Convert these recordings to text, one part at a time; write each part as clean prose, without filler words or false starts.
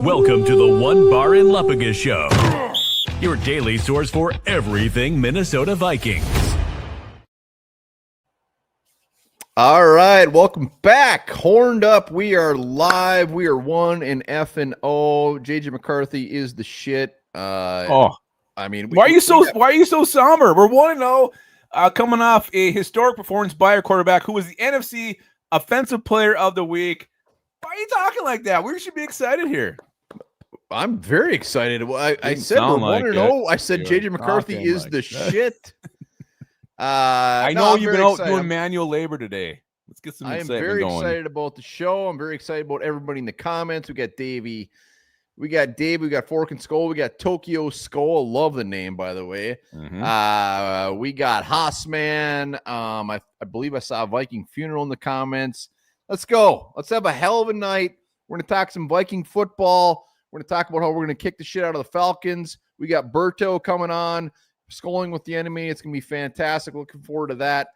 Welcome to the One Bar in Lupagus Show, your daily source for everything Minnesota Vikings. All right, welcome back. Horned up, we are live. We are 1 and F and O. JJ McCarthy is the shit. I mean, why are you so somber? We're 1-0, coming off a historic performance by our quarterback, who was the NFC Offensive Player of the Week. Why are you talking like that? We should be excited here. I'm very excited. Well, I said we're 1-0. I said JJ McCarthy is the shit. I know you've been out doing manual labor today. Let's get some excitement going. I am very excited about the show. I'm very excited about everybody in the comments. We got Davey. We got Dave. We got Fork and Skull. We got Tokyo Skull. Love the name, by the way. Mm-hmm. We got Haasman. I believe I saw a Viking funeral in the comments. Let's go. Let's have a hell of a night. We're going to talk some Viking football. We're going to talk about how we're going to kick the shit out of the Falcons. We got Berto coming on, sculling with the enemy. It's going to be fantastic. Looking forward to that.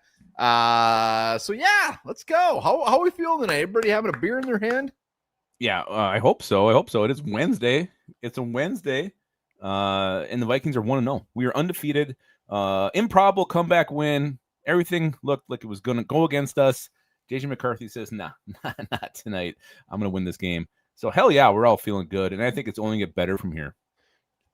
So, yeah, let's go. How are we feeling tonight? Everybody having a beer in their hand? Yeah, I hope so. It is Wednesday. It's a Wednesday, and the Vikings are 1-0. We are undefeated. Improbable comeback win. Everything looked like it was going to go against us. JJ McCarthy says, nah, not tonight. I'm going to win this game. So, hell yeah, we're all feeling good, and I think it's only get better from here.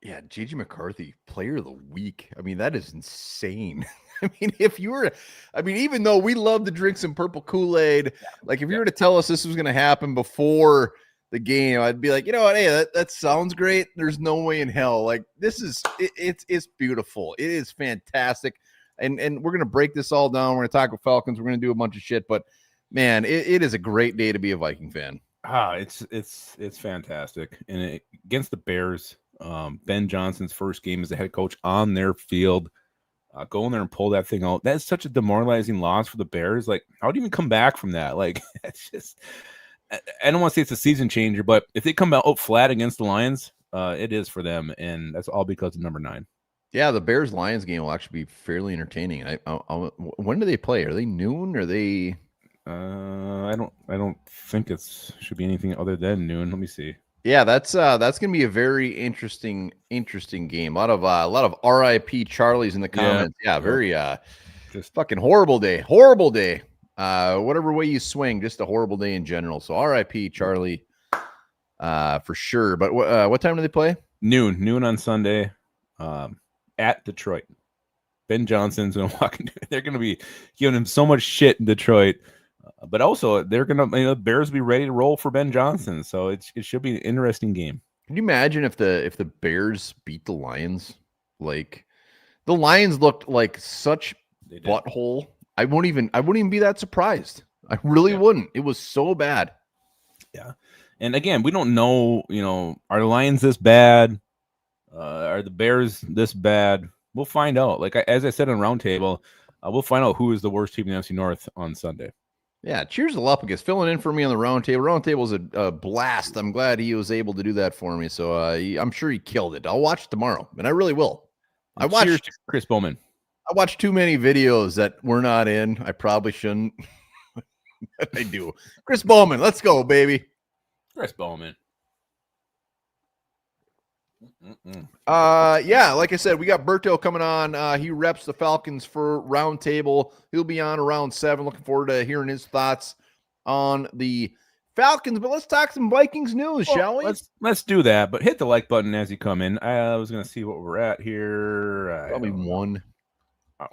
Yeah, JJ McCarthy, player of the week. I mean, that is insane. I mean, even though we love to drink some purple Kool-Aid, like if you were to tell us this was going to happen before the game, I'd be like, you know what? Hey, that sounds great. There's no way in hell. Like it's beautiful. It is fantastic. And we're going to break this all down. We're going to talk with Falcons. We're going to do a bunch of shit, but man, it is a great day to be a Viking fan. It's fantastic. And against the Bears, Ben Johnson's first game as a head coach on their field, go in there and pull that thing out. That's such a demoralizing loss for the Bears. Like, how do you even come back from that? Like, it's just, I don't want to say it's a season changer, but if they come out flat against the Lions, it is for them. And that's all because of number 9. Yeah, the Bears-Lions game will actually be fairly entertaining. When do they play? Are they noon? Or are they? I don't think should be anything other than noon. Let me see. Yeah, that's gonna be a very interesting game. A lot of RIP Charlies in the comments. Yeah, very just fucking horrible day. Whatever way you swing, just a horrible day in general. So RIP Charlie, for sure. But what time do they play? Noon on Sunday, at Detroit. Ben Johnson's gonna walk into. They're gonna be giving him so much shit in Detroit. But also, they're gonna Bears be ready to roll for Ben Johnson, so it should be an interesting game. Can you imagine if the Bears beat the Lions? Like the Lions looked like such butthole. I wouldn't even be that surprised. I really wouldn't. It was so bad. Yeah, and again, we don't know. Are the Lions this bad? Are the Bears this bad? We'll find out. Like as I said on Roundtable, we'll find out who is the worst team in the NFC North on Sunday. Yeah, cheers to Lupagus filling in for me on the Roundtable. Roundtable is a blast. I'm glad he was able to do that for me. So I'm sure he killed it. I'll watch it tomorrow, and I really will. Cheers to Chris Bowman. I watched too many videos that we're not in. I probably shouldn't. I do. Chris Bowman, let's go, baby. Chris Bowman. Yeah, like I said, we got Berto coming on. He reps the Falcons for Roundtable. He'll be on around 7. Looking forward to hearing his thoughts on the Falcons. But let's talk some Vikings news, shall we? Let's do that. But hit the like button as you come in. I was gonna see what we're at here. Probably 1.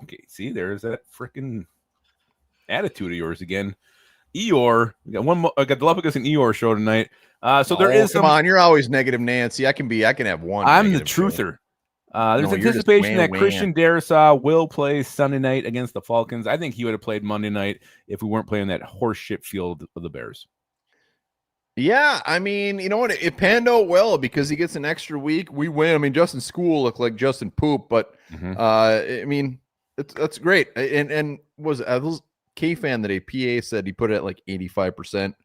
Okay, see, there's that freaking attitude of yours again. Eeyore, we got one more. I got the Lupagus and Eeyore show tonight. There is come on, you're always negative, Nancy. I can have one. I'm the truther. There's anticipation that Christian Darrisaw will play Sunday night against the Falcons. I think he would have played Monday night if we weren't playing that horseshit field of the Bears. Yeah, I mean, you know what? It panned out well because he gets an extra week. We win. I mean, Justin School looked like Justin Poop, but I mean, that's great. And was K-Fan that a PA said he put it at like 85%.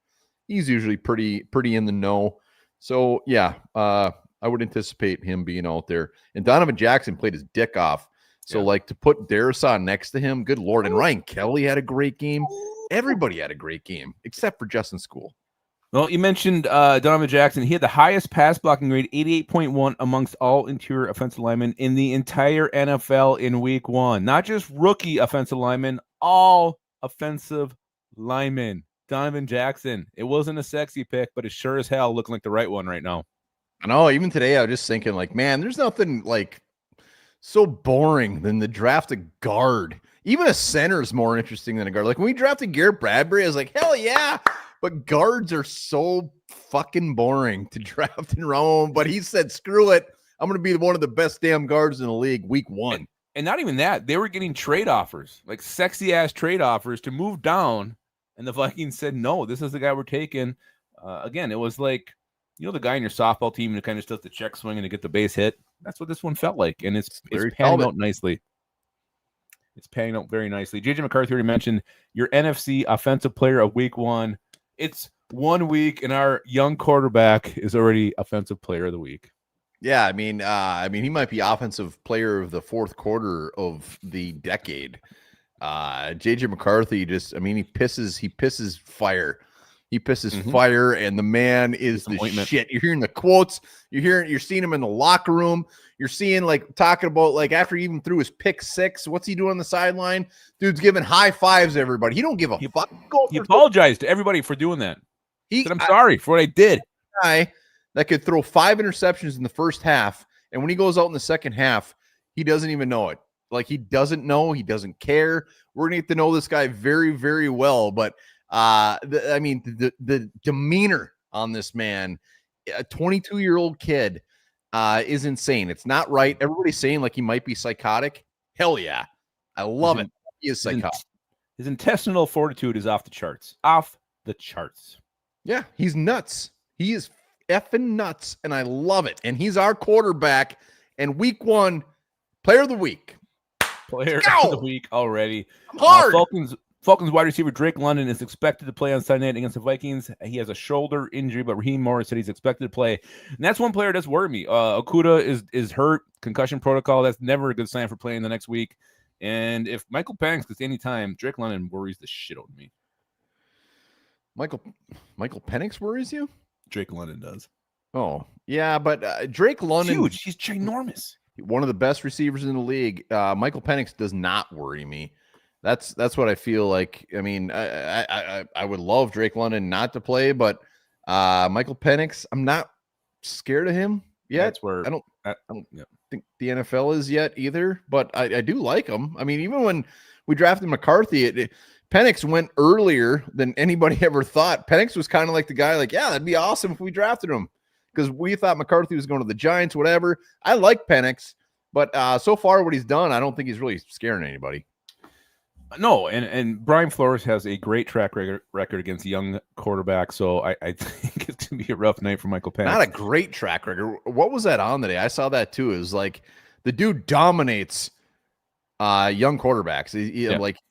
He's usually pretty in the know. So yeah, I would anticipate him being out there. And Donovan Jackson played his dick off. So like to put Darrisaw next to him, good Lord. And Ryan Kelly had a great game. Everybody had a great game except for Justin School. Well, you mentioned Donovan Jackson. He had the highest pass blocking grade, 88.1 amongst all interior offensive linemen in the entire NFL in week 1. Not just rookie offensive linemen, all offensive linemen. Donovan Jackson. It wasn't a sexy pick, but it sure as hell looking like the right one right now. I know, even today I was just thinking, like, man, there's nothing like so boring than the draft a guard. Even a center is more interesting than a guard. Like when we drafted Garrett Bradbury, I was like, hell yeah. But guards are so fucking boring to draft in round. But he said, screw it. I'm going to be one of the best damn guards in the league week 1. And not even that. They were getting trade offers, like sexy ass trade offers to move down. And the Vikings said, no, this is the guy we're taking. Again, it was like, the guy in your softball team who kind of does the check swing and to get the base hit. That's what this one felt like. And it's panning out nicely. It's panning out very nicely. JJ McCarthy already mentioned your NFC offensive player of week 1. It's 1 week, and our young quarterback is already offensive player of the week. Yeah, I mean, he might be offensive player of the fourth quarter of the decade. JJ McCarthy he pisses fire. He pisses fire, and the man is the shit. You're hearing the quotes. You're seeing him in the locker room. You're seeing talking about after he even threw his pick 6. What's he doing on the sideline? Dude's giving high fives to everybody. He don't give a fuck. He apologized to everybody for doing that. He said, I'm sorry for what I did. Guy that could throw 5 interceptions in the first half, and when he goes out in the second half, he doesn't even know it. He doesn't know. He doesn't care. We're gonna get to know this guy very, very well, but. The demeanor on this man, a 22-year-old kid, is insane. It's not right. Everybody's saying he might be psychotic. Hell yeah. I love it. He is psychotic. His intestinal fortitude is off the charts. Off the charts. Yeah, he's nuts. He is effing nuts, and I love it. And he's our quarterback. And week 1, player of the week. Player of the week already. Hard. Falcons wide receiver Drake London is expected to play on Sunday night against the Vikings. He has a shoulder injury, but Raheem Morris said he's expected to play. And that's one player that does worry me. Okudah is hurt, concussion protocol. That's never a good sign for playing the next week. And if Michael Penix gets any time, Drake London worries the shit out of me. Michael Penix worries you? Drake London does. Oh, yeah, but Drake London... Huge. He's ginormous. One of the best receivers in the league. Michael Penix does not worry me. That's what I feel like. I mean, I would love Drake London not to play, but Michael Penix, I'm not scared of him yet. That's where I don't think the NFL is yet either, but I do like him. I mean, even when we drafted McCarthy, Penix went earlier than anybody ever thought. Penix was kind of like the guy, yeah, that'd be awesome if we drafted him because we thought McCarthy was going to the Giants, whatever. I like Penix, but so far what he's done, I don't think he's really scaring anybody. No, and Brian Flores has a great track record against young quarterbacks, so I think it's going to be a rough night for Michael Penix. Not a great track record. What was that on today? I saw that too. It was the dude dominates young quarterbacks.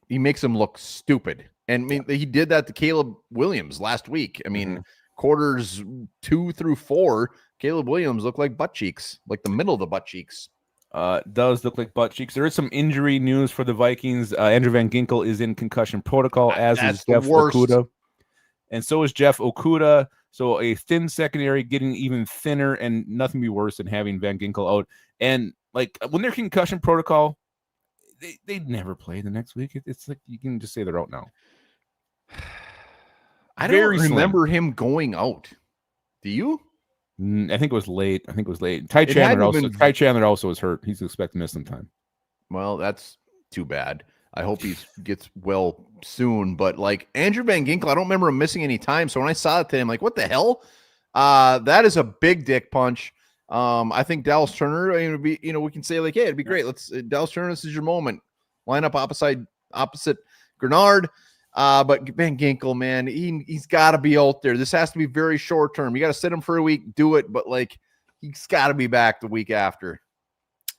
He makes them look stupid. And he did that to Caleb Williams last week. I mean, quarters 2 through 4, Caleb Williams looked like butt cheeks, like the middle of the butt cheeks. Does look like butt cheeks. There is some injury news for the Vikings. Andrew Van Ginkel is in concussion protocol, as is Jeff Okudah. And so is Jeff Okudah. So a thin secondary getting even thinner, and nothing be worse than having Van Ginkel out. And when they're concussion protocol, they never play the next week. It's like you can just say they're out now. I don't remember him going out. Do you? I think it was late. Ty Chandler also was hurt. He's expected to miss some time. Well, that's too bad. I hope he gets well soon. But Andrew Van Ginkel, I don't remember him missing any time. So when I saw it today, I'm like, what the hell? That is a big dick punch. I think Dallas Turner, would be, we can say hey, it'd be great. Let's Dallas Turner, this is your moment. Line up opposite Grenard. But Van Ginkel, man, he's got to be out there. This has to be very short term. You got to sit him for a week, do it, but he's got to be back the week after.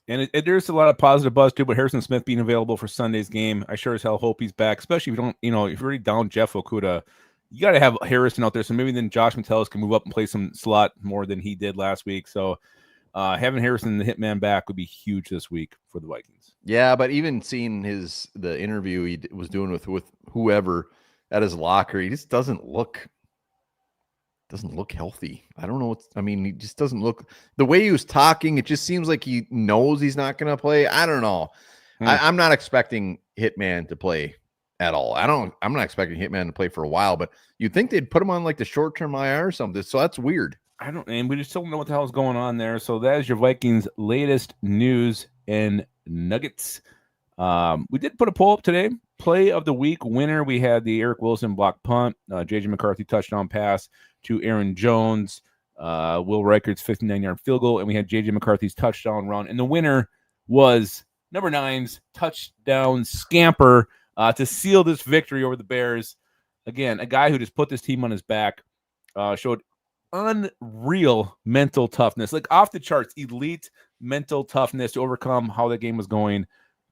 And there's a lot of positive buzz too. But Harrison Smith being available for Sunday's game, I sure as hell hope he's back. Especially if you don't, if you're already down Jeff Okudah, you got to have Harrison out there. So maybe then Josh Metellus can move up and play some slot more than he did last week. So having Harrison the hitman back would be huge this week for the Vikings. Yeah, but even seeing the interview he was doing with whoever at his locker, he just doesn't look doesn't look healthy. I don't know. He just doesn't look the way he was talking. It just seems like he knows he's not going to play. I don't know. I'm not expecting Hitman to play at all. I'm not expecting Hitman to play for a while, but you'd think they'd put him on like the short-term IR or something. So that's weird. And we just don't know what the hell is going on there. So that is your Vikings' latest news and nuggets. We did put a poll up today. Play of the week winner. We had the Eric Wilson block punt, JJ McCarthy touchdown pass to Aaron Jones, Will Reichert's 59-yard field goal, and we had JJ McCarthy's touchdown run. And the winner was number 9's touchdown scamper to seal this victory over the Bears. Again, a guy who just put this team on his back, showed unreal mental toughness, like off the charts, elite mental toughness to overcome how the game was going.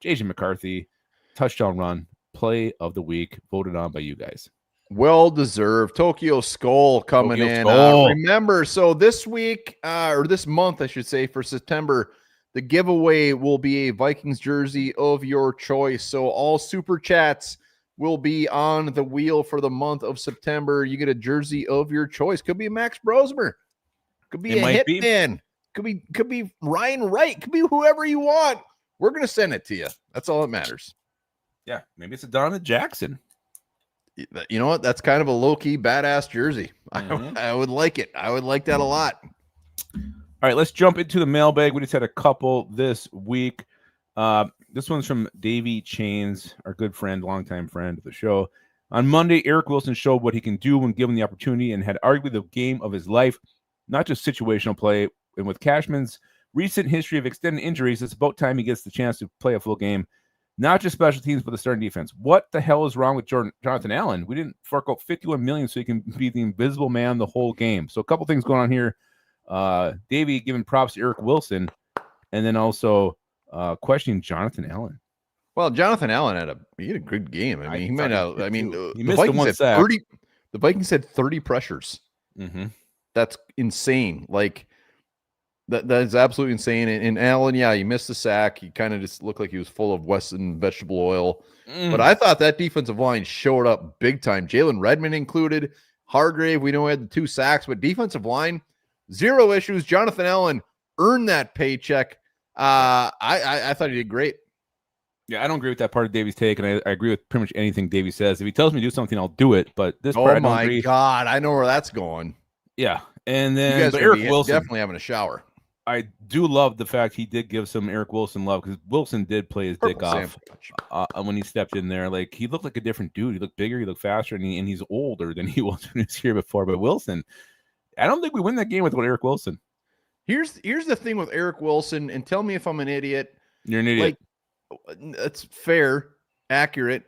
JJ McCarthy, touchdown run, play of the week, voted on by you guys. Well deserved. Tokyo Skull coming in. Remember, so this week, or this month, I should say, for September, the giveaway will be a Vikings jersey of your choice. So all super chats will be on the wheel for the month of September. You get a jersey of your choice. Could be a Max Brosmer. Could be a Hitman. Could be Ryan Wright. Could be whoever you want. We're going to send it to you. That's all that matters. Yeah, maybe it's a Donovan Jackson. You know what? That's kind of a low-key badass jersey. I would like it. I would like that a lot. All right, let's jump into the mailbag. We just had a couple this week. This one's from Davey Chains, our good friend, longtime friend of the show. On Monday, Eric Wilson showed what he can do when given the opportunity and had arguably the game of his life, not just situational play. And with Cashman's recent history of extended injuries, it's about time he gets the chance to play a full game. Not just special teams, but the starting defense. What the hell is wrong with Jonathan Allen? We didn't fork out $51 million so he can be the invisible man the whole game. So a couple things going on here. Davey giving props to Eric Wilson, and then also questioning Jonathan Allen. Well, Jonathan Allen had a good game. I mean, he might have. I mean, he missed the one sack. The Vikings had 30 pressures. Mm-hmm. That's insane. Like that is absolutely insane. And Allen, yeah, he missed the sack. He kind of just looked like he was full of Weston vegetable oil. But I thought that defensive line showed up big time. Jalen Redmond included. Hargrave, we know he had the 2 sacks, but defensive line, 0 issues. Jonathan Allen earned that paycheck. I thought he did great. Yeah, I don't agree with that part of Davey's take, and I agree with pretty much anything Davey says. If he tells me to do something, I'll do it. But this part, I don't agree. Oh my God, I know where that's going. Yeah, and then Eric Wilson definitely having a shower. I do love the fact he did give some Eric Wilson love, because Wilson did play his dick off when he stepped in there. Like, he looked like a different dude. He looked bigger, he looked faster, and he's older than he was when he was here before. But Wilson, I don't think we win that game without Eric Wilson. Here's the thing with Eric Wilson, and tell me if I'm an idiot. You're an idiot. Like, that's fair, accurate.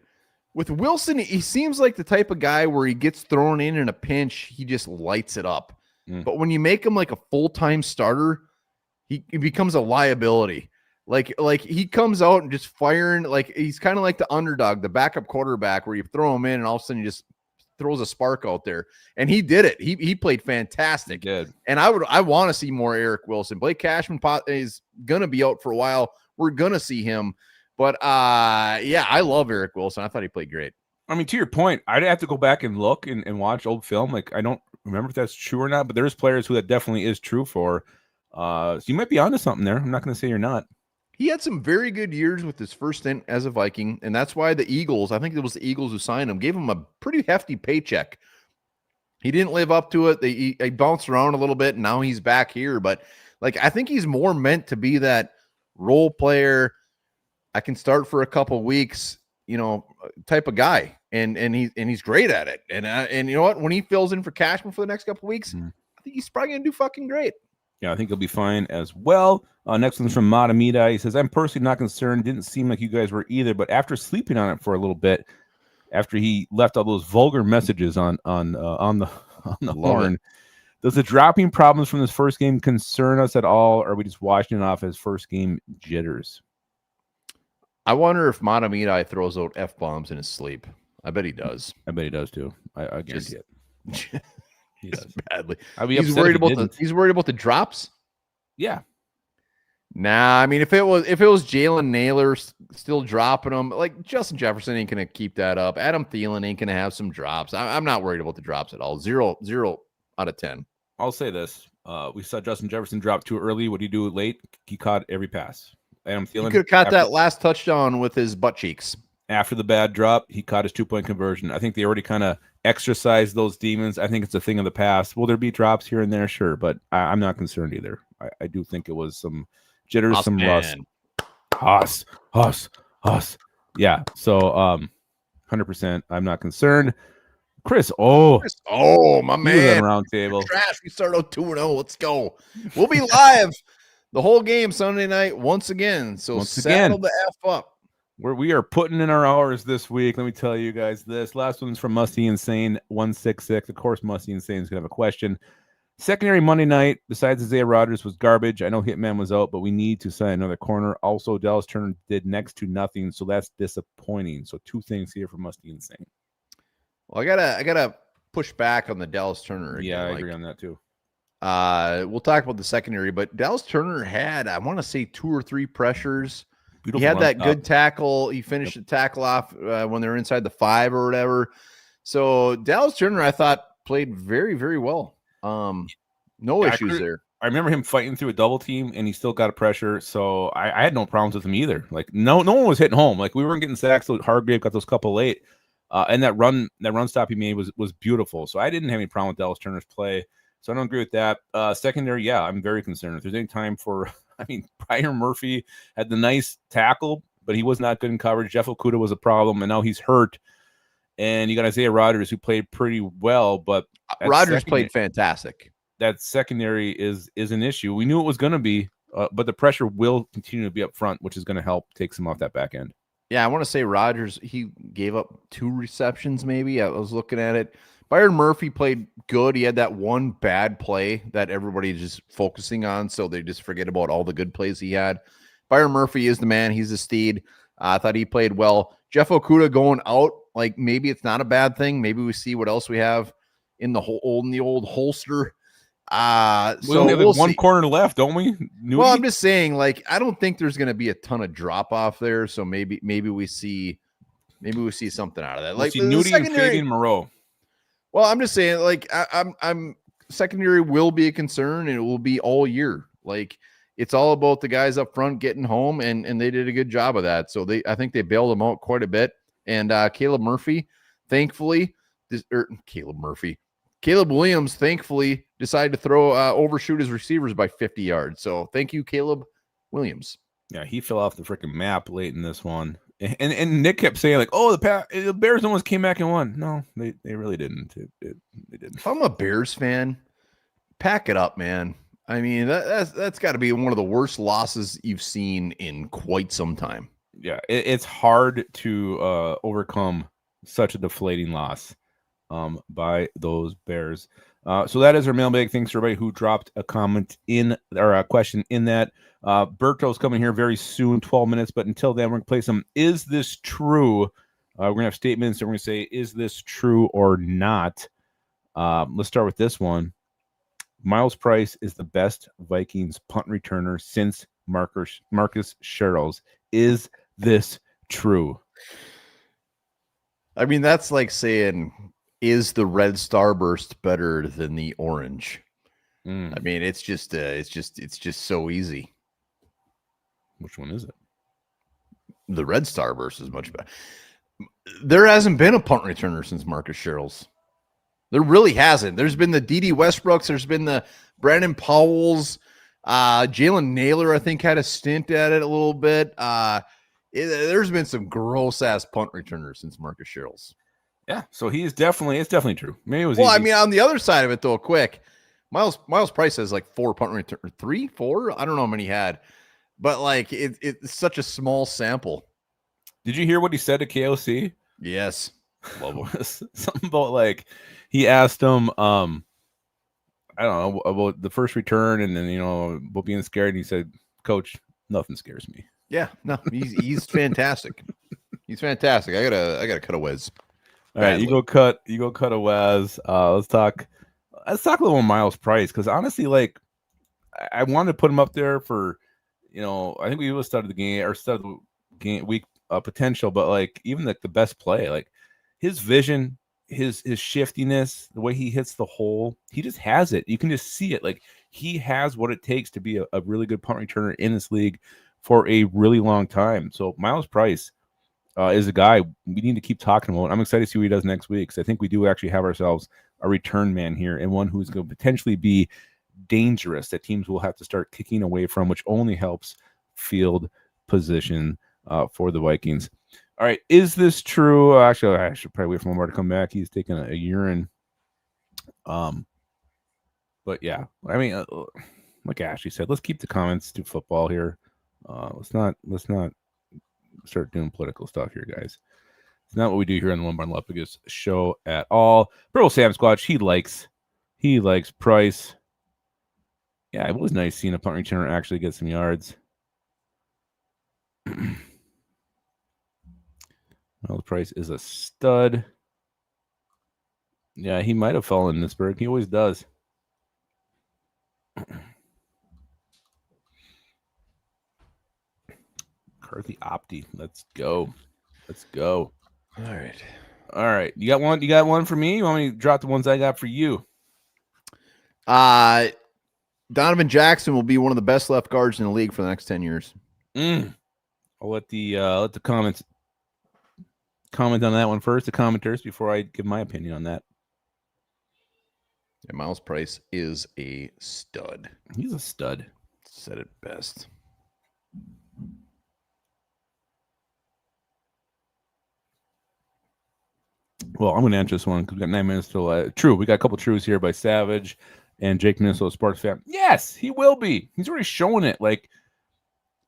With Wilson, he seems like the type of guy where he gets thrown in a pinch, he just lights it up. But when you make him like a full-time starter, he becomes a liability. Like he comes out and just firing. Like, he's kind of like the underdog, the backup quarterback, where you throw him in and all of a sudden he just throws a spark out there. And he did it. He played fantastic. He did. And I want to see more Eric Wilson. Blake Cashman is gonna be out for a while. We're gonna see him. But yeah, I love Eric Wilson. I thought he played great. I mean, to your point, I'd have to go back and look and watch old film. Like, I don't remember if that's true or not, but there's players who that definitely is true for. So you might be onto something there. I'm not going to say you're not. He had some very good years with his first stint as a Viking, and that's why the Eagles, I think it was the Eagles who signed him, gave him a pretty hefty paycheck. He didn't live up to it. He bounced around a little bit, and now he's back here. But, like, I think he's more meant to be that role player. I can start for a couple weeks, type of guy, and he's great at it. And you know what? When he fills in for Cashman for the next couple weeks, I think he's probably gonna do fucking great. Yeah, I think he'll be fine as well. Next one's from Matamita. He says, "I'm personally not concerned. Didn't seem like you guys were either, but after sleeping on it for a little bit, after he left all those vulgar messages on the horn, does the dropping problems from this first game concern us at all, or are we just watching it off as first game jitters?" I wonder if Matamita throws out F-bombs in his sleep. I bet he does. I bet he does too. I guarantee it. He does badly. He's worried about the drops. Yeah. Nah, I mean, if it was Jalen Naylor still dropping them, like, Justin Jefferson ain't gonna keep that up. Adam Thielen ain't gonna have some drops. I'm not worried about the drops at all. Zero out of 10. I'll say this. We saw Justin Jefferson drop too early. What do you do late? He caught every pass. Adam Thielen, He could have caught that last touchdown with his butt cheeks. After the bad drop, he caught his 2-point conversion. I think they already kind of exercised those demons. I think it's a thing of the past. Will there be drops here and there? Sure, but I'm not concerned either. I do think it was some jitters, some rust. Huss. Yeah, so 100%. I'm not concerned. Chris, my man. Round table. Trash. We start out 2-0. Let's go. We'll be live the whole game Sunday night once again. So saddle the F up. Where we are putting in our hours this week. Let me tell you guys this. Last one's from Musty Insane 166. Of course, Musty Insane is going to have a question. Secondary Monday night, besides Isaiah Rodgers, was garbage. I know Hitman was out, but we need to sign another corner. Also, Dallas Turner did next to nothing, so that's disappointing. So 2 things here from Musty Insane. Well, I gotta push back on the Dallas Turner again. Yeah, I agree on that too. We'll talk about the secondary, but Dallas Turner had, I want to say, 2 or 3 pressures. Beautiful. He had that good tackle. He finished the tackle off when they were inside the 5 or whatever. So Dallas Turner, I thought, played very, very well. No issues there. I remember him fighting through a double team, and he still got a pressure. So I had no problems with him either. Like no one was hitting home. Like we weren't getting sacks. So Hargrave got those couple late, and that run stop he made was beautiful. So I didn't have any problem with Dallas Turner's play. So I don't agree with that. Secondary, yeah, I'm very concerned. If there's any time for, Brian Murphy had the nice tackle, but he was not good in coverage. Jeff Okudah was a problem, and now he's hurt. And you got Isaiah Rodgers, who played pretty well, but Rodgers played fantastic. That secondary is an issue. We knew it was going to be, but the pressure will continue to be up front, which is going to help take some off that back end. Yeah, I want to say Rodgers, he gave up 2 receptions maybe. I was looking at it. Byron Murphy played good. He had that one bad play that everybody's just focusing on, so they just forget about all the good plays he had. Byron Murphy is the man. He's the steed. I thought he played well. Jeff Okudah going out, like maybe it's not a bad thing. Maybe we see what else we have in the old holster. We only have one corner left, don't we? Well, I'm just saying, like, I don't think there's going to be a ton of drop off there. So maybe we see something out of that. Like Nudie and Fabian Moreau. Well, I'm just saying, like, I'm secondary will be a concern, and it will be all year. Like, it's all about the guys up front getting home, and they did a good job of that. So I think they bailed them out quite a bit. And Caleb Williams, thankfully, decided to overshoot his receivers by 50 yards. So thank you, Caleb Williams. Yeah, he fell off the freaking map late in this one. And Nick kept saying, like, oh, the Bears almost came back and won. No, they really didn't. They didn't. If I'm a Bears fan, pack it up, man. I mean, that's got to be one of the worst losses you've seen in quite some time. Yeah, it's hard to overcome such a deflating loss by those Bears. So that is our mailbag. Thanks to everybody who dropped a comment in or a question in that. Berto's coming here very soon, 12 minutes. But until then, we're going to play some Is This True? We're going to have statements, and we're going to say, is this true or not? Let's start with this one. Miles Price is the best Vikings punt returner since Marcus Sherrills. Is this true? I mean, that's like saying, is the red starburst better than the orange? I mean, it's just so easy. Which one is it? The red starburst is much better. There hasn't been a punt returner since Marcus Sherrills. There really hasn't. There's been the D.D. Westbrooks. There's been the Brandon Powells. Jalen Naylor, I think, had a stint at it a little bit. There's been some gross-ass punt returners since Marcus Sherrills. Yeah, so it's definitely true. Maybe it was easy. I mean, on the other side of it, though, quick, Miles Price has like 4 punt return, 3, 4? I don't know how many he had. But, like, it's such a small sample. Did you hear what he said to KOC? Yes. Love him. Something about, like, he asked him, I don't know, about the first return and then, about being scared. And he said, Coach, nothing scares me. Yeah, no, he's fantastic. He's fantastic. I gotta cut a whiz. All right, you go cut a Waz. Let's talk a little Miles Price, because honestly, like, I wanted to put him up there for, I think we will start the game week potential, but like even like the best play, like his vision, his shiftiness, the way he hits the hole, he just has it. You can just see it. Like, he has what it takes to be a really good punt returner in this league for a really long time. So Miles Price is a guy we need to keep talking about. I'm excited to see what he does next week, because I think we do actually have ourselves a return man here, and one who's going to potentially be dangerous that teams will have to start kicking away from, which only helps field position for the Vikings. All right, is this true? Actually, I should probably wait for Lamar to come back. He's taking a urine. But yeah, I mean, like Ashley said, let's keep the comments to football here. Let's not start doing political stuff here, guys. It's not what we do here on the Lumbar and Lepagus show at all. Bro, Sam Squatch, he likes Price. Yeah, it was nice seeing a punt returner actually get some yards. Miles Price is a stud. Yeah, he might have fallen in this berg. He always does. Carthy Opti. Let's go. All right. You got one for me? You want me to drop the ones I got for you? Donovan Jackson will be one of the best left guards in the league for the next 10 years. I'll let the comments comment on that one first, the commenters, before I give my opinion on that. Yeah, Miles Price is a stud. He's a stud. Said it best. Well, I'm going to answer this one because we've got 9 minutes till true. We got a couple truths here by Savage and Jake, Minnesota Sparks fan. Yes, he will be. He's already showing it. Like,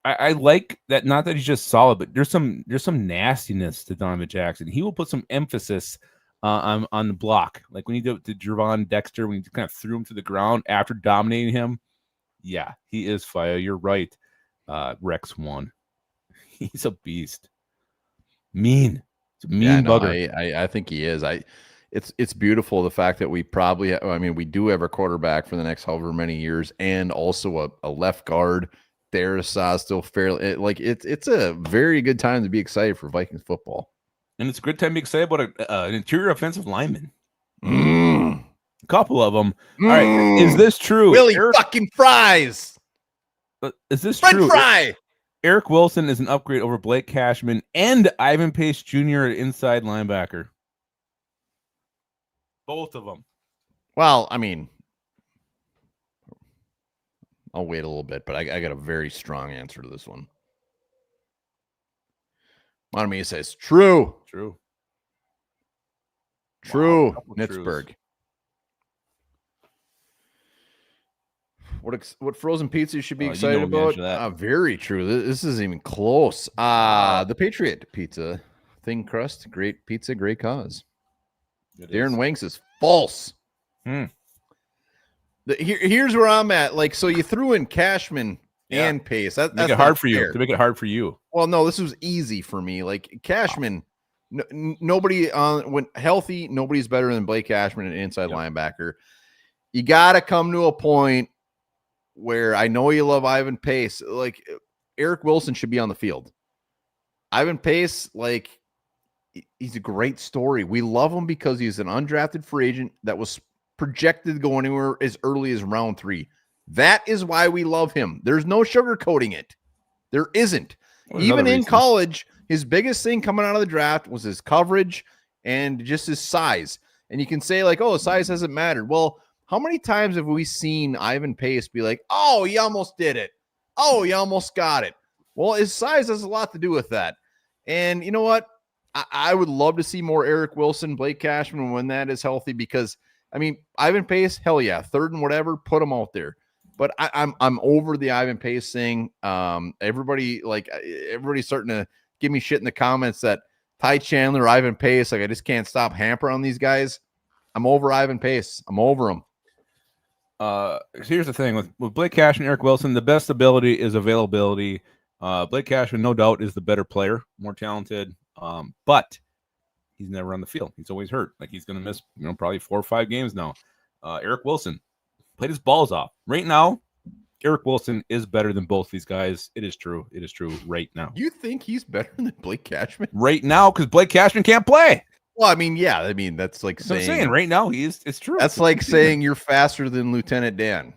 I like that. Not that he's just solid, but there's some nastiness to Donovan Jackson. He will put some emphasis on the block, like when he did to Jervon Dexter when he kind of threw him to the ground after dominating him. Yeah, he is fire. You're right. Rex won. He's a beast. Mean. It's a mean bugger. I think he is. It's beautiful the fact that we probably we do have a quarterback for the next however many years, and also a left guard. There's still fairly it's a very good time to be excited for Vikings football. And it's a good time to be excited about an interior offensive lineman. A couple of them. All right. Is this true? Willie fucking Fries. Is this French true? fry. Eric Wilson is an upgrade over Blake Cashman and Ivan Pace Jr. at inside linebacker. Both of them. Well, I mean, I'll wait a little bit, but I got a very strong answer to this one. Monami says true. True. Wow, Nitzberg. Truths. What frozen pizza you should be excited about? Very true. This isn't even close. The Patriot pizza, thin crust, great pizza, great cause. Darren Wanks is false. Here's where I'm at. Like, so you threw in Cashman and Pace. That's make it hard for you. To make it hard for you. Well, no, this was easy for me. Like Cashman, nobody when healthy, nobody's better than Blake Cashman, an inside linebacker. You got to come to a point where I know you love Ivan Pace. Like Eric Wilson should be on the field. Ivan Pace, like he's a great story. We love him because he's an undrafted free agent that was projected to go anywhere as early as round 3. That is why we love him. There's no sugarcoating it. There isn't. Even in college, his biggest thing coming out of the draft was his coverage and just his size. And you can say like, oh, size hasn't mattered. Well, how many times have we seen Ivan Pace be like, oh, you almost did it. Oh, you almost got it. Well, his size has a lot to do with that. And you know what? I would love to see more Eric Wilson, Blake Cashman when that is healthy, because I mean, Ivan Pace, hell yeah, third and whatever, put him out there. But I'm over the Ivan Pace thing. Everybody's starting to give me shit in the comments that Ty Chandler, Ivan Pace, like I just can't stop hampering on these guys. I'm over Ivan Pace. I'm over him. Here's the thing with Blake Cashman, Eric Wilson, the best ability is availability. Blake Cashman, no doubt, is the better player, more talented. But he's never on the field. He's always hurt. Like he's going to miss, probably 4 or 5 games now. Eric Wilson played his balls off. Right now, Eric Wilson is better than both these guys. It is true. It is true right now. You think he's better than Blake Cashman? Right now, because Blake Cashman can't play. Well, I mean, yeah, that's like That's what I'm saying saying right now. It's true. that's like saying you're faster than Lieutenant Dan.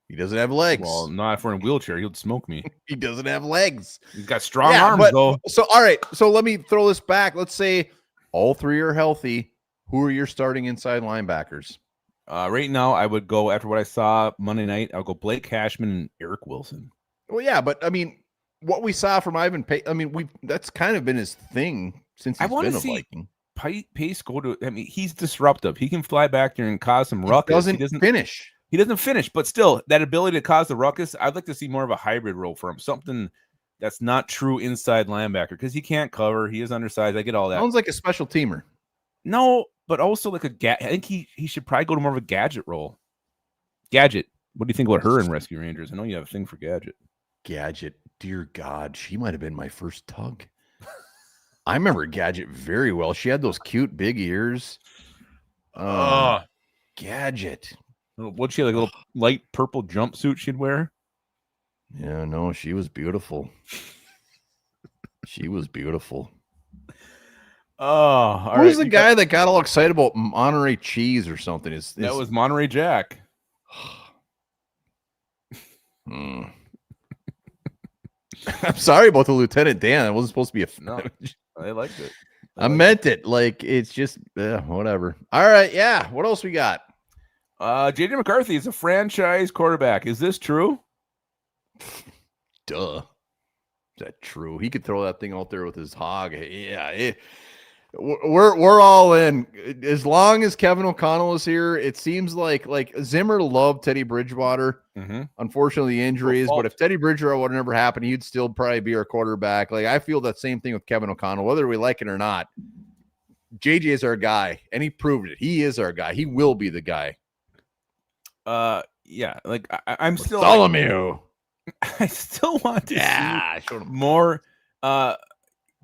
He doesn't have legs. Well, not if we're in a wheelchair. He'll smoke me. He doesn't have legs. He's got strong arms, though. So, all right. So let me throw this back. Let's say all three are healthy. Who are your starting inside linebackers? Right now, I would go after what I saw Monday night. I'll go Blake Cashman and Eric Wilson. Well, yeah, but I mean, what we saw from Ivan Pace, I mean, that's kind of been his thing since he's been a Viking. Pace go to. I mean, he's disruptive. He can fly back there and cause some ruckus. He doesn't finish. He doesn't finish, but still, that ability to cause the ruckus. I'd like to see more of a hybrid role for him. Something that's not true inside linebacker because he can't cover. He is undersized. I get all that. Sounds like a special teamer. No, but also like I think he should probably go to more of a gadget role. Gadget. What do you think about her in Rescue Rangers? I know you have a thing for Gadget. Gadget. Dear God, she might have been my first tug. I remember Gadget very well. She had those cute big ears. Gadget. What'd she have, like a little light purple jumpsuit she'd wear? Yeah, no, she was beautiful. She was beautiful. Oh, who's the guy that got all excited about Monterey cheese or something? That was Monterey Jack. I'm sorry about the Lieutenant Dan. It wasn't supposed to be No, I liked it. I meant it. Like, it's just whatever. All right, yeah. What else we got? JJ McCarthy is a franchise quarterback. Is this true? Duh. Is that true? He could throw that thing out there with his hog. Yeah, we're all in. As long as Kevin O'Connell is here, it seems like Zimmer loved Teddy Bridgewater. Mm-hmm. Unfortunately, the injuries. But if Teddy Bridgewater would never happen, he'd still probably be our quarterback. Like, I feel that same thing with Kevin O'Connell, whether we like it or not. JJ is our guy, and he proved it. He is our guy. He will be the guy. Yeah, like I'm still Bartholomew. I still want to see more.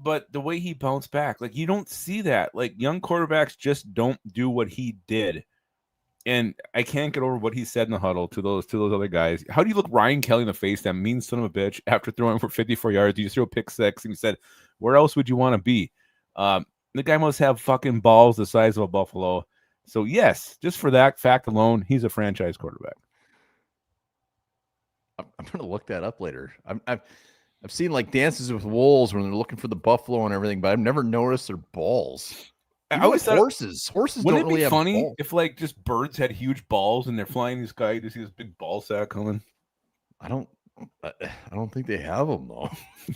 But the way he bounced back, like, you don't see that. Like, young quarterbacks just don't do what he did. And I can't get over what he said in the huddle to those other guys. How do you look Ryan Kelly in the face, that mean son of a bitch, after throwing for 54 yards? You just threw a pick six, and he said, "Where else would you want to be?" The guy must have fucking balls the size of a buffalo. So yes, just for that fact alone, he's a franchise quarterback. I'm gonna look that up later. I've seen like Dances with Wolves when they're looking for the buffalo and everything, but I've never noticed their balls. I always thought horses. Horses don't really have balls. Wouldn't it be funny if like just birds had huge balls and they're flying this guy to see this big ball sack coming? I don't think they have them though.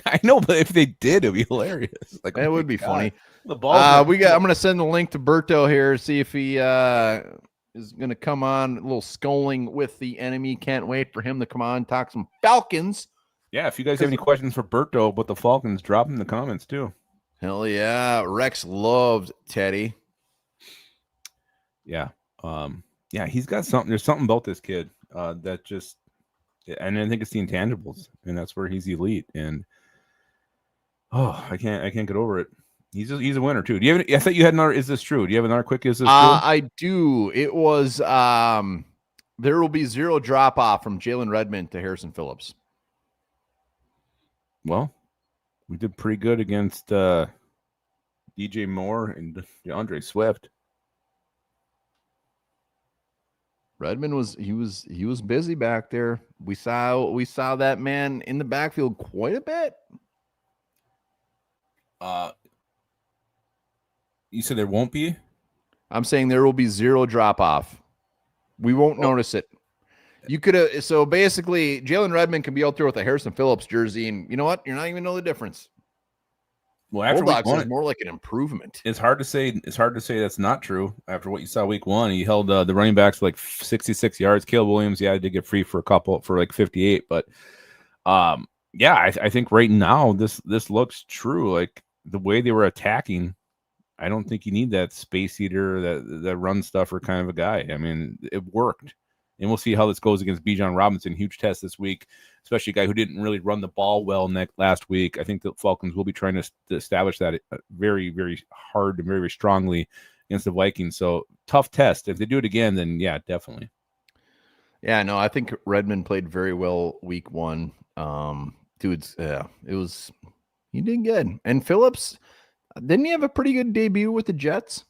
I know, but if they did, it'd be hilarious. Like, that would be funny. The ball. I'm gonna send the link to Berto here. See if he is gonna come on. A little sculling with the enemy. Can't wait for him to come on. Talk some Falcons. Yeah, if you guys have any questions for Berto about the Falcons, drop them in the comments too. Hell yeah. Rex loved Teddy. Yeah. Yeah, he's got something. There's something about this kid that just, and I think it's the intangibles, and that's where he's elite. And I can't get over it. He's a winner too. Do you have? I thought you had another. Is this true? Do you have another quick? Is this true? I do. It was. There will be zero drop off from Jalen Redmond to Harrison Phillips. Well, we did pretty good against DJ Moore and DeAndre Swift. Redmond was busy back there. We saw that man in the backfield quite a bit. You said there won't be? I'm saying there will be zero drop off. We won't notice it. You could have. So basically, Jalen Redmond can be out there with a Harrison Phillips jersey, and you know what? You're not even know the difference. Well, after Bulldogs is more like an improvement. It's hard to say. It's hard to say that's not true after what you saw week one. He held the running backs for like 66 yards. Caleb Williams, he had to get free for a couple for like 58. But yeah, I think right now this looks true. Like the way they were attacking, I don't think you need that space eater, that run stuffer kind of a guy. I mean, it worked. And we'll see how this goes against Bijan Robinson. Huge test this week, especially a guy who didn't really run the ball well last week. I think the Falcons will be trying to establish that very, very hard and very, very strongly against the Vikings. So tough test. If they do it again, then yeah, definitely. Yeah, no, I think Redmond played very well week one. He did good. And Phillips, Didn't he have a pretty good debut with the Jets?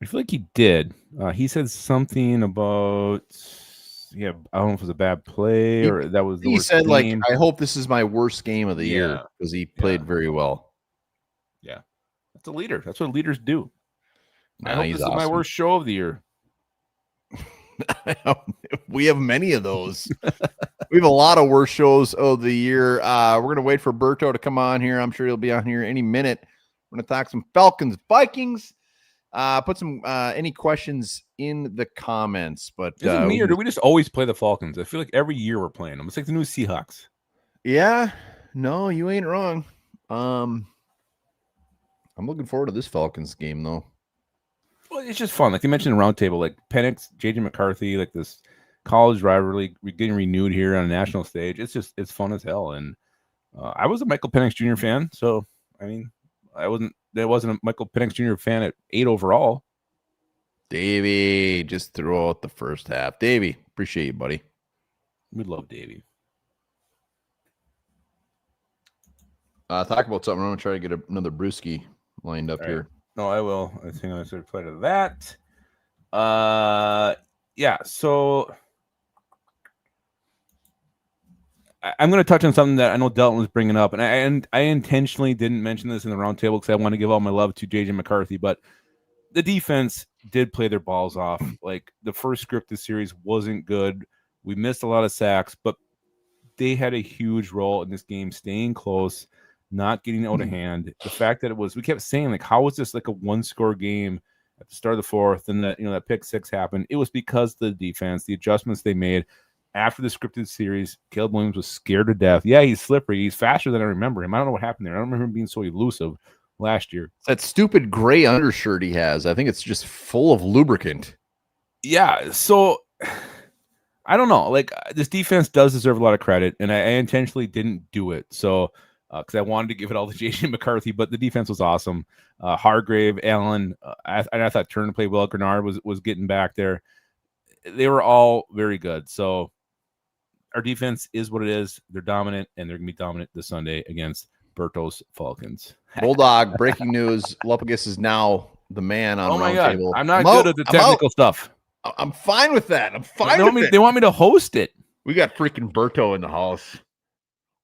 I feel like he did. He said something about, I don't know if it was a bad play or that was the He worst said, game. I hope this is my worst game of the year Yeah. because he played very well. Yeah. That's a leader. That's what leaders do. I hope He's this is my awesome. worst show of the year. We have many of those. We have a lot of worst shows of the year. We're going to wait for Berto to come on here. I'm sure he'll be on here any minute. We're going to talk some Falcons, Vikings. Put some any questions in the comments. But is it me or do we just always play the Falcons? I feel like every year we're playing them. It's like the new Seahawks. Yeah, no, you ain't wrong. I'm looking forward to this Falcons game though. Well, it's just fun. Like you mentioned, the roundtable, like Penix, JJ McCarthy, like this college rivalry getting renewed here on a national stage. It's fun as hell. And I was a Michael Penix Jr. fan, so I mean, I wasn't a Michael Penix Jr. fan at 8 overall. Davey, just throw out the first half. Davey, appreciate you, buddy. We love Davey. Talk about something. I'm gonna try to get another brewski lined up here. No, I will. I think I should reply to that. Yeah. So I'm going to touch on something that I know Delton was bringing up, and I intentionally didn't mention this in the roundtable because I want to give all my love to JJ McCarthy, but the defense did play their balls off. Like the first scripted series wasn't good. We missed a lot of sacks, but they had a huge role in this game, staying close, not getting out of hand. The fact that we kept saying, like, how was this like a 1-score game at the start of the fourth? And that pick six happened. It was because the defense, the adjustments they made after the scripted series. Caleb Williams was scared to death. Yeah, he's slippery. He's faster than I remember him. I don't know what happened there. I don't remember him being so elusive last year. That stupid gray undershirt he has. I think it's just full of lubricant. Yeah. So I don't know. Like this defense does deserve a lot of credit, and I intentionally didn't do it. So because I wanted to give it all to JJ McCarthy, but the defense was awesome. Hargrave, Allen, I thought Turner played well. Grenard was getting back there. They were all very good. So our defense is what it is. They're dominant, and they're going to be dominant this Sunday against Berto's Falcons. Bulldog, breaking news. Lupagus is now the man on Roundtable. I'm not good at the technical stuff. I'm fine with that. They want me to host it. We got freaking Berto in the house.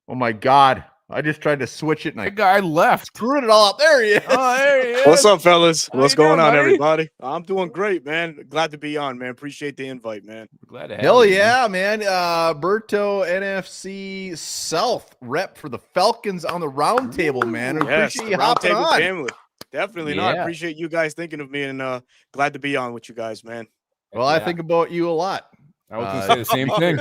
Oh, my God. I just tried to switch it, and the guy left. Screwed it all up. There he is. Oh, there he is. What's up, fellas? What's going on, buddy? everybody? I'm doing great, man. Glad to be on, man. Appreciate the invite, man. We're glad to have Hell you, yeah, man. Berto, NFC South rep for the Falcons on the Roundtable, man. Yes, Appreciate the you hopping Roundtable on. family. Definitely not. Appreciate you guys thinking of me, and glad to be on with you guys, man. Well, I think about you a lot. I was going to say the same thing.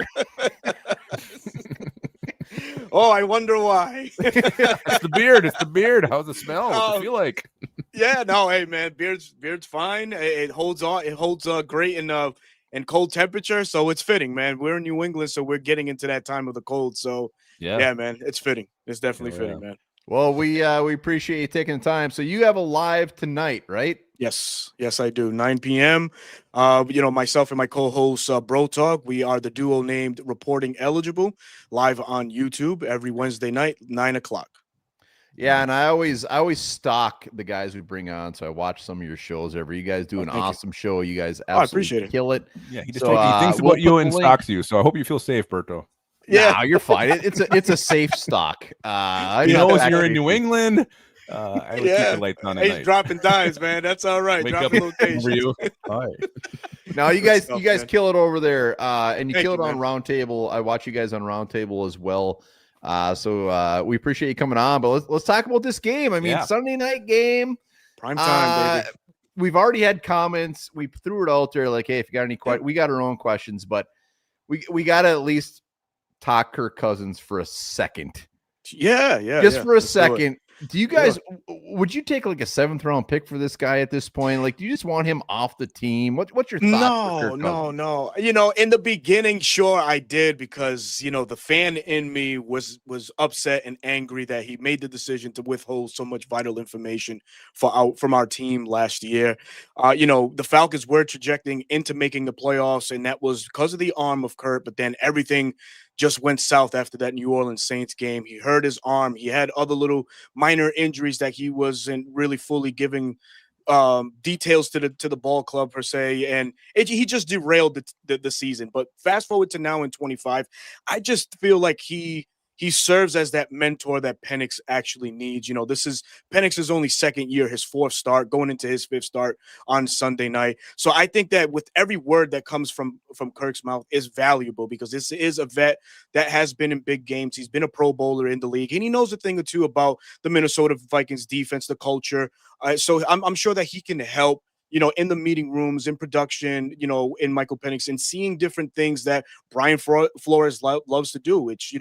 Oh, I wonder why. It's the beard. It's the beard. How's it smell? What's it feel like? Yeah, no, hey, man, beard's fine. It holds on. It holds great in cold temperature, so it's fitting, man. We're in New England, so we're getting into that time of the cold. So yeah man, it's fitting. It's definitely fitting, man. Well, we appreciate you taking the time. So you have a live tonight, right? Yes, I do. 9 p.m. Myself and my co-host Bro Talk, we are the duo named Reporting Eligible, live on YouTube every Wednesday night, 9:00. Yeah, and I always stalk the guys we bring on, so I watch some of your shows every. You guys do an awesome show. You guys absolutely I appreciate it. Kill it. Yeah, he just he thinks about you and stalks you. So I hope you feel safe, Berto. Yeah, nah, you're fine. It's a safe stock. He knows you're in New England. I would keep the lights on at night. Dropping dimes, man. That's all right. Wake dropping up locations. For you. All right. Now you guys kill it over there, and you Thank kill it you, on Roundtable. I watch you guys on Roundtable as well. So we appreciate you coming on. But let's talk about this game. I mean, Sunday night game, prime time, baby. We've already had comments. We threw it out there like, hey, if you got any questions, we got our own questions, but we got to at least talk Kirk Cousins for a second. Yeah. Just for a second. Do you guys, would you take like a 7th round pick for this guy at this point? Like, do you just want him off the team? What's your thoughts? No. In the beginning, sure, I did because, the fan in me was upset and angry that he made the decision to withhold so much vital information from our team last year. The Falcons were trajecting into making the playoffs, and that was because of the arm of Kurt, but then everything just went south after that New Orleans Saints game. He hurt his arm. He had other little minor injuries that he wasn't really fully giving details to the ball club per se, and he just derailed the season. But fast forward to now in 25, I just feel like he serves as that mentor that Penix actually needs. This is Penix's only second year, his fourth start, going into his fifth start on Sunday night. So I think that with every word that comes from Kirk's mouth is valuable, because this is a vet that has been in big games. He's been a Pro Bowler in the league, and he knows a thing or two about the Minnesota Vikings defense, the culture. So I'm sure that he can help, in the meeting rooms, in production, in Michael Penix, and seeing different things that Brian Flores loves to do, which,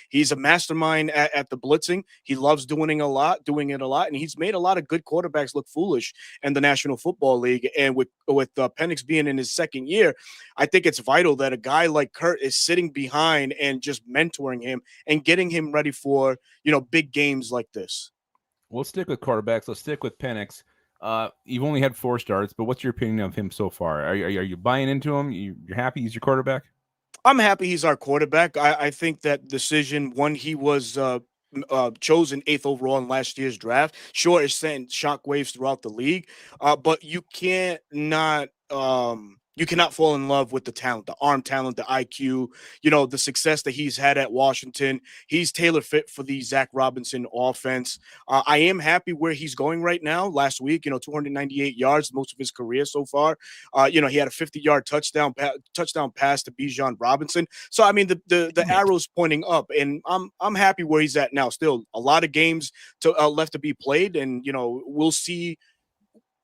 he's a mastermind at the blitzing. He loves doing it a lot, and he's made a lot of good quarterbacks look foolish in the National Football League. And with Penix being in his second year, I think it's vital that a guy like Kurt is sitting behind and just mentoring him and getting him ready for, big games like this. We'll stick with quarterbacks. Let's stick with Penix. You've only had 4 starts, but what's your opinion of him so far? Are you buying into him? You're happy he's your quarterback? I'm happy he's our quarterback. I think that decision, when he was chosen 8th overall in last year's draft, sure, it's sent shockwaves throughout the league, but you cannot fall in love with the talent, the arm talent, the IQ, the success that he's had at Washington. He's tailor fit for the Zach Robinson offense. I am happy where he's going right now. Last week, 298 yards, most of his career so far. He had a 50-yard touchdown pass to Bijan Robinson. So, I mean, the arrow's pointing up, and I'm happy where he's at now. Still a lot of games left to be played, and, we'll see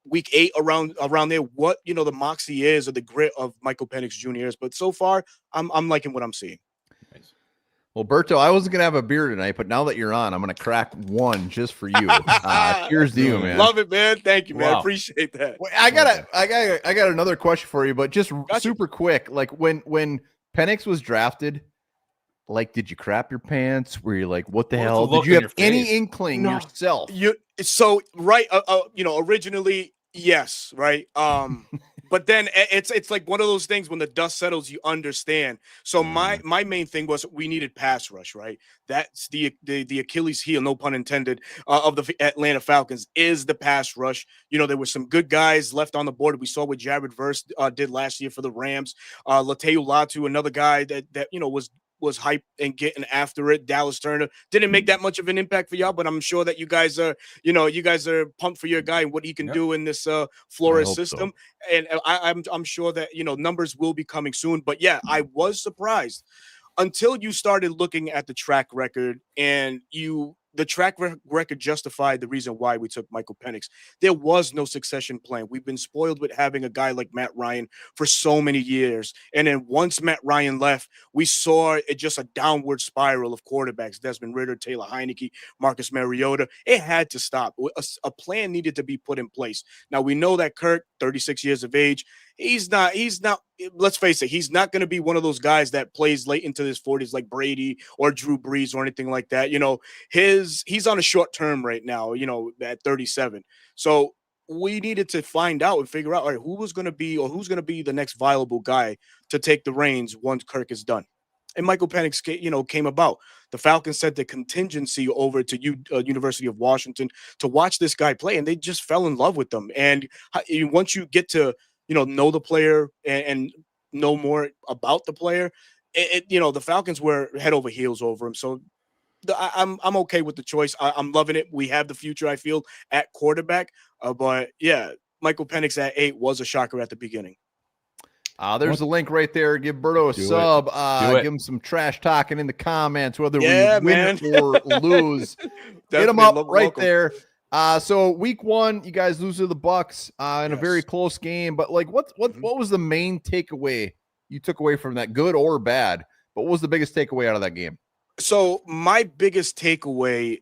week 8 around there what the moxie is, or the grit of Michael Penix Jr. is. But so far, I'm liking what I'm seeing. Nice. Well, Berto, I wasn't gonna have a beer tonight, but now that you're on, I'm gonna crack one just for you. Cheers to you, man. Love it, man. Thank you, man. Wow. Appreciate that. Wait, I got another question for you, but just super quick. Like when Penix was drafted, like, did you crap your pants? Were you like, what the hell? Did you have any inkling yourself? Originally, yes, right. But then it's like one of those things, when the dust settles, you understand. So my main thing was we needed pass rush, right? That's the Achilles heel, no pun intended, of the Atlanta Falcons is the pass rush. There were some good guys left on the board. We saw what Jared Verse did last year for the Rams. Lateu Latu, another guy that was hyped and getting after it. Dallas Turner didn't make that much of an impact for y'all, but I'm sure that you guys are pumped for your guy and what he can do in this Flores system. So. And I'm sure that, numbers will be coming soon. But yeah, I was surprised until you started looking at the track record, and the track record justified the reason why we took Michael Penix. There was no succession plan. We've been spoiled with having a guy like Matt Ryan for so many years. And then once Matt Ryan left, we saw just a downward spiral of quarterbacks. Desmond Ridder, Taylor Heineke, Marcus Mariota. It had to stop. A plan needed to be put in place. Now, we know that Kirk, 36 years of age, he's not, let's face it, he's not going to be one of those guys that plays late into his 40s like Brady or Drew Brees or anything like that. He's on a short term right now, at 37. So we needed to find out and figure out, all right, who's going to be the next viable guy to take the reins once Kirk is done. And Michael Penix, came about. The Falcons sent the contingency over to University of Washington to watch this guy play, and they just fell in love with them. And once you get to know the player and know more about the player, the Falcons were head over heels over him. So I'm okay with the choice. I'm loving it. We have the future, I feel, at quarterback. But yeah, Michael Penix at 8 was a shocker at the beginning. There's a link right there. Give Berto a sub. Give him some trash talking in the comments, whether we win or lose. Hit him up right there. So week 1, you guys lose to the Bucks in a very close game. But like, what was the main takeaway you took away from that, good or bad? But what was the biggest takeaway out of that game? So my biggest takeaway,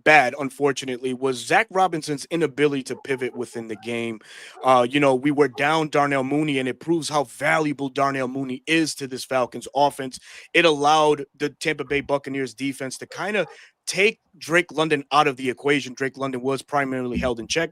bad, unfortunately, was Zach Robinson's inability to pivot within the game. We were down Darnell Mooney, and it proves how valuable Darnell Mooney is to this Falcons offense. It allowed the Tampa Bay Buccaneers defense to kind of take Drake London out of the equation. Drake London was primarily held in check,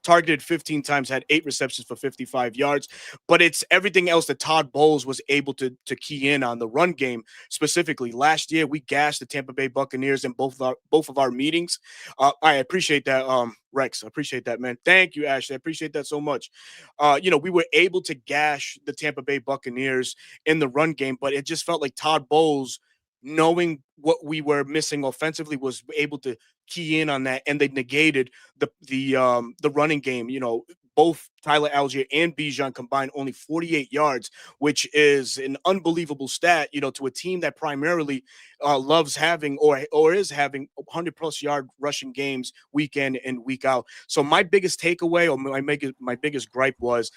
targeted 15 times, had 8 receptions for 55 yards. But it's everything else that Todd Bowles was able to key in on, the run game specifically. Last year, we gashed the Tampa Bay Buccaneers in both of our meetings. I appreciate that, Rex. I appreciate that, man. Thank you, Ashley. I appreciate that so much. We were able to gash the Tampa Bay Buccaneers in the run game, but it just felt like Todd Bowles, knowing what we were missing offensively, was able to key in on that, and they negated the running game. Both Tyler Algier and Bijan combined only 48 yards, which is an unbelievable stat, to a team that primarily loves having or is having 100+ yard rushing games week in and week out. So my biggest takeaway, or my biggest gripe, was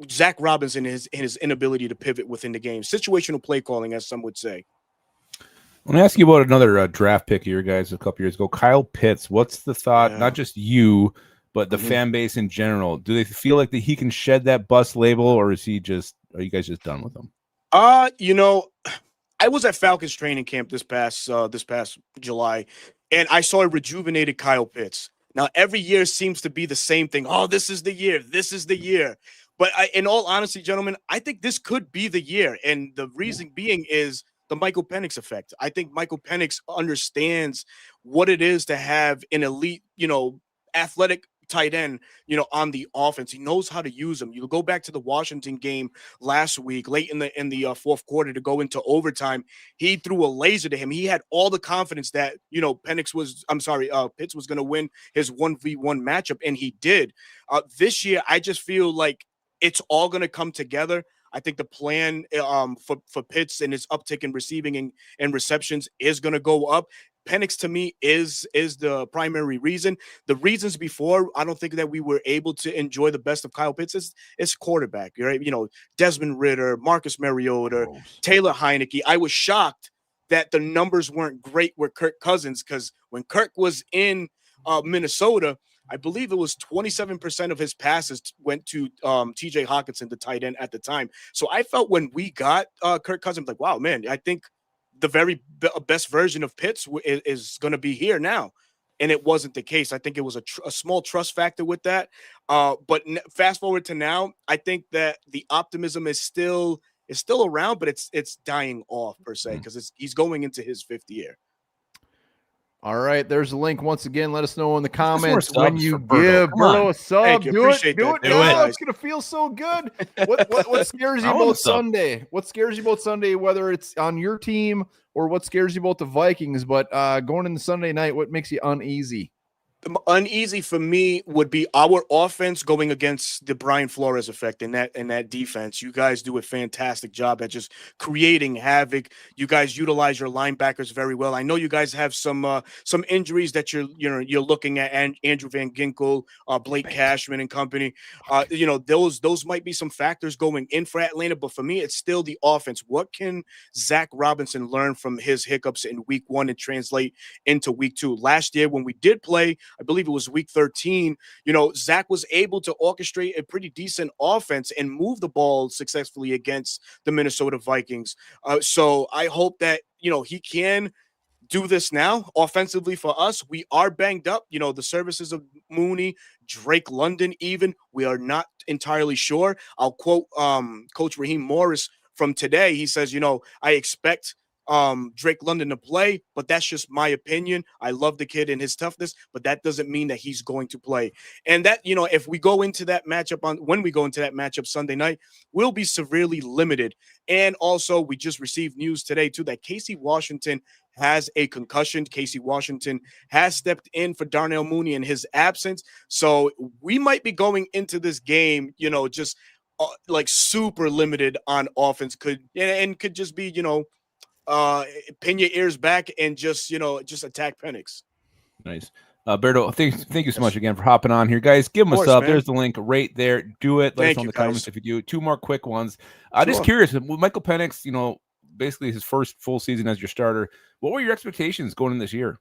Zach Robinson and his inability to pivot within the game. Situational play calling, as some would say. I want to ask you about another draft pick of your guys a couple years ago, Kyle Pitts. What's the thought, not just you, but the fan base in general? Do they feel like that he can shed that bust label, or are you guys just done with him? I was at Falcons training camp this past July, and I saw a rejuvenated Kyle Pitts. Now, every year seems to be the same thing. Oh, this is the year. This is the year. But in all honesty, gentlemen, I think this could be the year. And the reason being is the Michael Penix effect. I think Michael Penix understands what it is to have an elite, athletic tight end, on the offense. He knows how to use them. You go back to the Washington game last week, late in the fourth quarter to go into overtime. He threw a laser to him. He had all the confidence that, Pitts was going to win his 1v1 matchup, and he did. This year, I just feel like it's all going to come together. I think the plan for Pitts and his uptick in receiving and receptions is going to go up. Penix, to me, is the primary reason. The reasons before, I don't think that we were able to enjoy the best of Kyle Pitts is quarterback, right? Desmond Ridder, Marcus Mariota, Taylor Heineke. I was shocked that the numbers weren't great with Kirk Cousins, because when Kirk was in Minnesota, I believe it was 27% of his passes went to TJ Hawkinson, the tight end at the time. So I felt when we got Kirk Cousins, like, wow, man, I think the very best version of Pitts is going to be here now. And it wasn't the case. I think it was a small trust factor with that. But fast forward to now, I think that the optimism is still around, but it's dying off per se, because he's going into his 5th year. All right, there's a link once again. Let us know in the comments when you give Berto a sub. Thank you. Do it. Do it. It's gonna feel so good. What scares you about Sunday? What scares you about Sunday? Whether it's on your team or what scares you about the Vikings? But going into Sunday night, what makes you uneasy? Uneasy for me would be our offense going against the Brian Flores effect in that defense. You guys do a fantastic job at just creating havoc. You guys utilize your linebackers very well. I know you guys have some injuries that you're looking at, and Andrew Van Ginkel, Blake Cashman and company. Those might be some factors going in for Atlanta, but for me, it's still the offense. What can Zach Robinson learn from his hiccups in week 1 and translate into week 2? Last year when we did play, I believe it was week 13, Zach was able to orchestrate a pretty decent offense and move the ball successfully against the Minnesota Vikings. So I hope that, he can do this now offensively for us. We are banged up. The services of Mooney, Drake London, even, we are not entirely sure. I'll quote Coach Raheem Morris from today. He says, I expect Drake London to play, but that's just my opinion. I love the kid and his toughness, but that doesn't mean that he's going to play. And that, if we go into that matchup when we go into that matchup Sunday night, we'll be severely limited. And also, we just received news today too that Casey Washington has a concussion. Casey Washington has stepped in for Darnell Mooney in his absence. So we might be going into this game, just like super limited on offense, could just be, pin your ears back and just attack Penix. Nice. Berto, thank you so much again for hopping on here. Guys, give him a sub. Man. There's the link right there. Do it. Let us know in the comments if you do. 2 more quick ones. Just curious, with Michael Penix, basically his first full season as your starter, what were your expectations going in this year?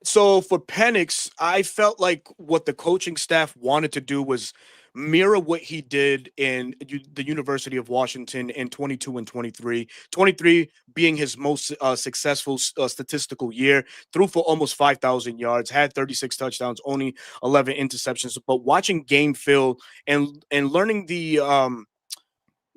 So for Penix, I felt like what the coaching staff wanted to do was mirror what he did in the University of Washington in 22 and 23. 23 being his most successful statistical year, threw for almost 5,000 yards, had 36 touchdowns, only 11 interceptions. But watching game film and learning the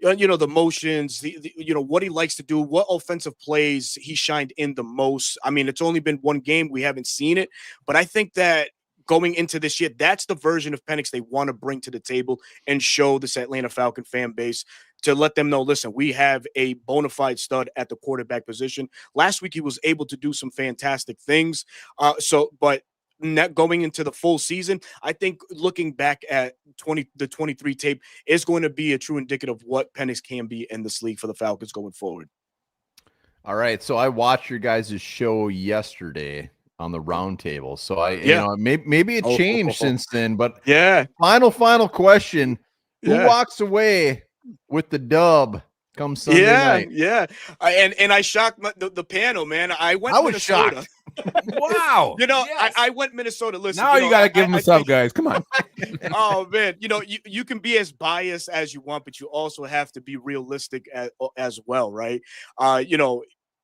the motions, the what he likes to do, what offensive plays he shined in the most. I mean, it's only been one game, we haven't seen it, but I think that going into this year, that's the version of Penix they want to bring to the table and show this Atlanta Falcon fan base, to let them know, listen, we have a bona fide stud at the quarterback position. Last week, he was able to do some fantastic things. But not going into the full season, I think looking back at the 23 tape is going to be a true indicative of what Penix can be in this league for the Falcons going forward. All right, so I watched your guys' show yesterday on the round table. So maybe it changed since then, but final question. Who walks away with the dub come Sunday night? Yeah. And I shocked the panel, man. I was Minnesota. Shocked. Wow. I went Minnesota. Listen, now you got to give him some, guys. Come on. Oh, man. You can be as biased as you want, but you also have to be realistic as well, right?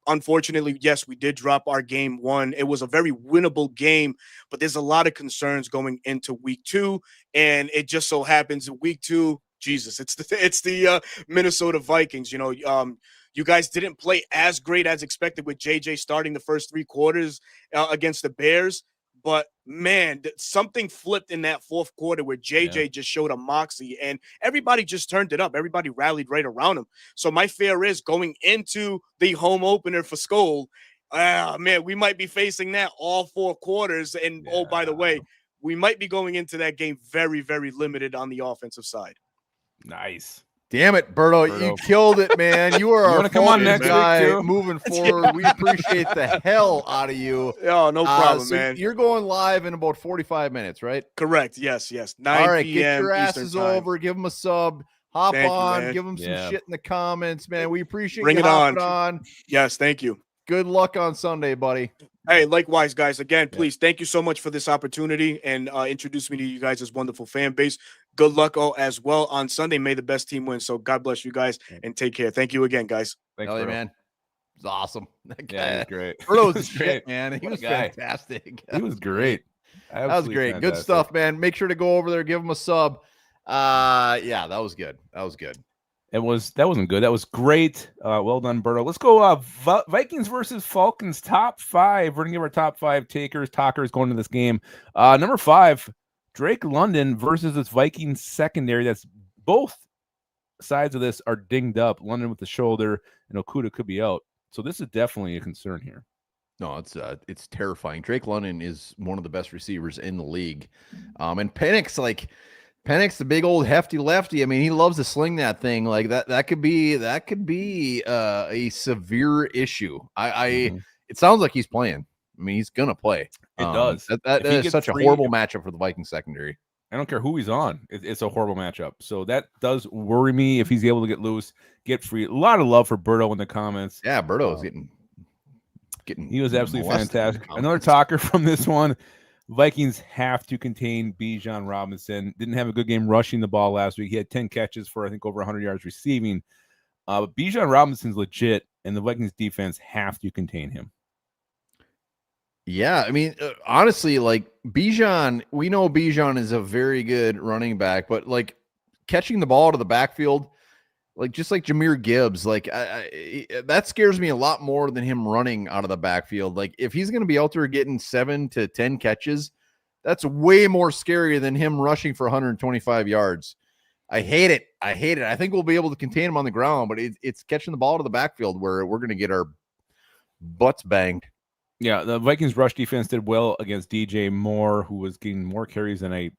Unfortunately, yes, we did drop our game one. It was a very winnable game, but there's a lot of concerns going into week 2. And it just so happens in week 2, Jesus, it's the Minnesota Vikings. You guys didn't play as great as expected with JJ starting the first 3 quarters against the Bears. But, man, something flipped in that fourth quarter where JJ just showed a moxie, and everybody just turned it up. Everybody rallied right around him. So my fear is going into the home opener for Skol, man, we might be facing that all 4 quarters. And, oh, by the way, we might be going into that game very, very limited on the offensive side. Nice. Damn it, Berto, you killed it, man. You are our come on next guy week too? Moving forward. We appreciate the hell out of you. Oh, no problem, man. You're going live in about 45 minutes, right? Correct. Yes. 9 All right, p.m. get your Eastern asses time. over. Give them a sub. Hop Thank on. you, give them some shit in the comments, man. We appreciate Bring you it hopping on. Yes, thank you. Good luck on Sunday, buddy. Hey, likewise, guys. Again, please, thank you so much for this opportunity and introduce me to you guys' wonderful fan base. Good luck as well on Sunday. May the best team win. So God bless you guys and take care. Thank you again, guys. Thanks, Hell yeah, man. It's awesome. That guy, yeah, great. Berto was shit, man. He was fantastic. He was great. That was great. Fantastic. Good stuff, man. Make sure to go over there, give him a sub. Yeah, that was good. That wasn't good. That was great. Well done, Berto. Let's go Vikings versus Falcons top 5. We're gonna give our top 5 talkers going to this game. Number 5, Drake London versus this Vikings secondary. That's both sides of this are dinged up. London with the shoulder, and Okudah could be out. So this is definitely a concern here. No, it's terrifying. Drake London is one of the best receivers in the league. And Penix, the big old hefty lefty. I mean, he loves to sling that thing. Like that could be a severe issue. It sounds like he's playing. I mean, he's gonna play. It does. That is such a horrible matchup for the Viking secondary. I don't care who he's on. It's a horrible matchup. So that does worry me if he's able to get loose, get free. A lot of love for Berto in the comments. Yeah, Berto is getting. He was absolutely fantastic. Another talker from this one. Vikings have to contain Bijan Robinson. Didn't have a good game rushing the ball last week. He had 10 catches for, I think, over 100 yards receiving. But Bijan Robinson's legit, and the Vikings defense have to contain him. Yeah, I mean, honestly, like Bijan, we know Bijan is a very good running back, but like catching the ball out of the backfield, like just like Jahmyr Gibbs, like that scares me a lot more than him running out of the backfield. Like if he's going to be out there getting 7 to 10 catches, that's way more scary than him rushing for 125 yards. I hate it. I think we'll be able to contain him on the ground, but it's catching the ball to the backfield where we're going to get our butts banged. Yeah, the Vikings rush defense did well against DJ Moore, who was getting more carries than I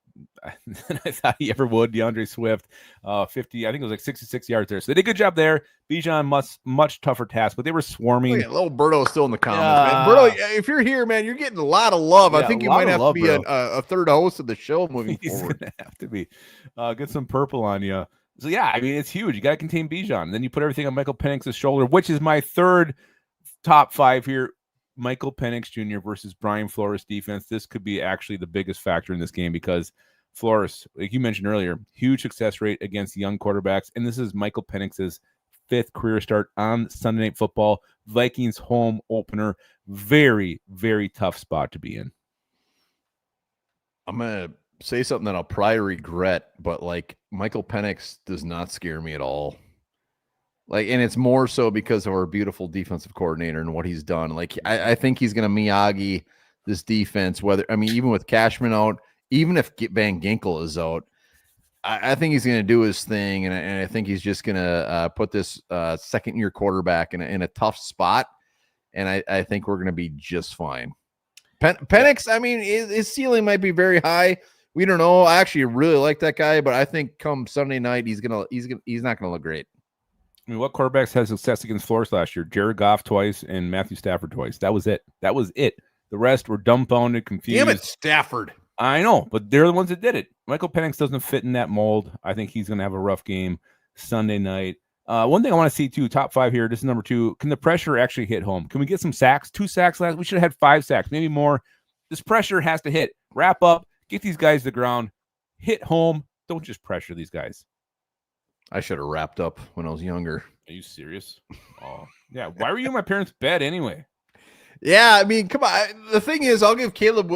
thought he ever would. DeAndre Swift, 50, I think it was like 66 yards there. So they did a good job there. Bijan, much tougher task, but they were swarming. Oh, yeah, little Berto's still in the comments, man. Berto, if you're here, man, you're getting a lot of love. I think you might have to be a third host of the show moving forward. Gonna have to be. Get some purple on you. So, yeah, I mean, it's huge. You got to contain Bijan. Then you put everything on Michael Penix's shoulder, which is my third top 5 here. Michael Penix Jr. versus Brian Flores defense. This could be actually the biggest factor in this game because Flores, like you mentioned earlier, huge success rate against young quarterbacks. And this is Michael Penix's 5th career start on Sunday Night Football. Vikings home opener. Very, very tough spot to be in. I'm going to say something that I'll probably regret, but like Michael Penix does not scare me at all. Like, and it's more so because of our beautiful defensive coordinator and what he's done. Like, I think he's going to Miyagi this defense, even with Cashman out, even if Van Ginkel is out, I think he's going to do his thing. And I think he's just going to put this second-year quarterback in a tough spot. And I think we're going to be just fine. Penix, I mean, his ceiling might be very high. We don't know. I actually really like that guy, but I think come Sunday night, he's not going to look great. I mean, what quarterbacks had success against Flores last year? Jared Goff twice and Matthew Stafford twice. That was it. The rest were dumbfounded, confused. Damn it, Stafford. I know, but they're the ones that did it. Michael Penix doesn't fit in that mold. I think he's going to have a rough game Sunday night. One thing I want to see, too, top 5 here. This is number 2. Can the pressure actually hit home? Can we get some sacks? 2 sacks last? We should have had 5 sacks, maybe more. This pressure has to hit. Wrap up. Get these guys to the ground. Hit home. Don't just pressure these guys. I should have wrapped up when I was younger. Are you serious? Oh, yeah. Why were you in my parents' bed anyway? Yeah, I mean, come on. The thing is, I'll give Caleb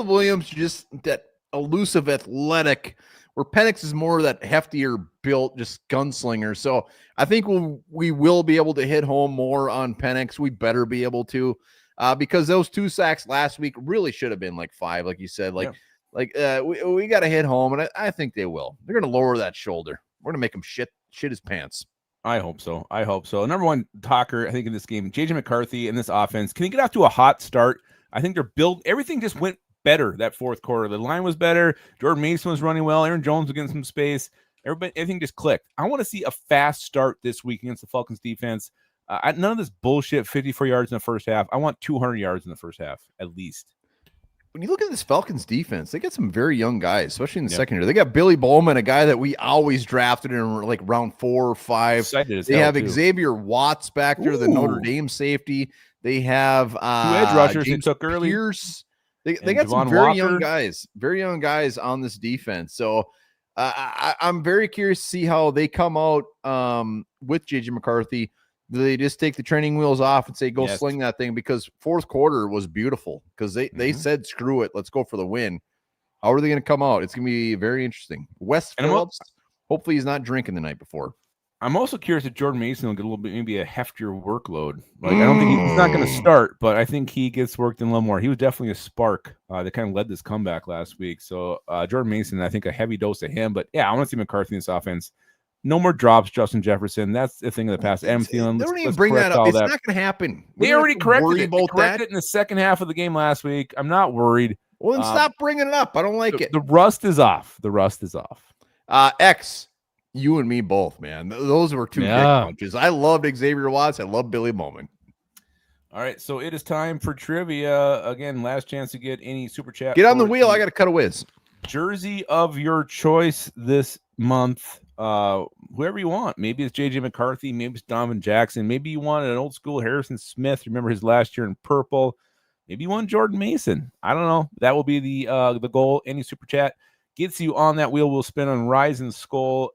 Williams just that elusive athletic, where Penix is more of that heftier built, just gunslinger. So I think we will be able to hit home more on Penix. We better be able to, because those 2 sacks last week really should have been like 5, like you said. We got to hit home, and I think they will. They're going to lower that shoulder. We're going to make him shit his pants. I hope so. Number 1 talker, I think, in this game, J.J. McCarthy in this offense. Can he get off to a hot start? I think everything just went better that 4th quarter. The line was better. Jordan Mason was running well. Aaron Jones was getting some space. Everything just clicked. I want to see a fast start this week against the Falcons defense. None of this bullshit 54 yards in the first half. I want 200 yards in the first half, at least. When you look at this Falcons defense, they got some very young guys, especially in the second year. They got Billy Bowman, a guy that we always drafted in like round 4 or 5. They have Xavier Watts back there, the Notre Dame safety. They have 2 edge rushers they took early. Pierce. They got some very young guys on this defense. So I'm very curious to see how they come out with J.J. McCarthy. Do they just take the training wheels off and say, go sling that thing? Because 4th quarter was beautiful because they said, screw it, let's go for the win. How are they going to come out? It's going to be very interesting. Wes Phillips, hopefully he's not drinking the night before. I'm also curious if Jordan Mason will get a little bit, maybe a heftier workload. Like, I don't think he's not going to start, but I think he gets worked in a little more. He was definitely a spark that kind of led this comeback last week. So Jordan Mason, I think a heavy dose of him. But yeah, I want to see McCarthy in this offense. No more drops, Justin Jefferson. That's the thing of the past. I'm feeling. They don't even bring that up. It's not going to happen. They already corrected it. They corrected it in the second half of the game last week. I'm not worried. Well, then stop bringing it up. I don't like it. The rust is off. X, you and me both, man. Those were 2 dick punches. I loved Xavier Watts. I love Billy Bowman. All right, so it is time for trivia. Again, last chance to get any super chat. Get on the wheel. I got to cut a whiz. Jersey of your choice this month. Whoever you want. Maybe it's JJ McCarthy, maybe it's Donovan Jackson, maybe you want an old school Harrison Smith. Remember his last year in purple. Maybe you want Jordan Mason. I don't know. That will be the goal. Any super chat gets you on that wheel. We'll spin on Rise and Skull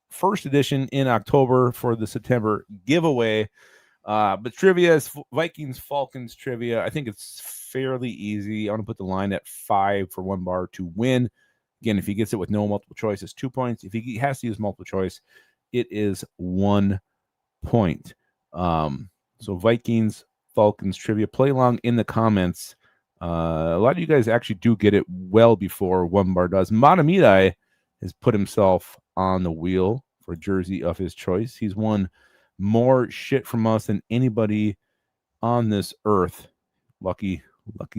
first edition in October for the September giveaway. But trivia is Vikings Falcons trivia. I think it's fairly easy. I want to put the line at 5 for 1 bar to win. Again, if he gets it with no multiple choice, it's 2 points. If he has to use multiple choice, it is 1 point. So Vikings, Falcons trivia. Play along in the comments. A lot of you guys actually do get it well before 1 bar does. Matamidai has put himself on the wheel for a jersey of his choice. He's won more shit from us than anybody on this earth. Lucky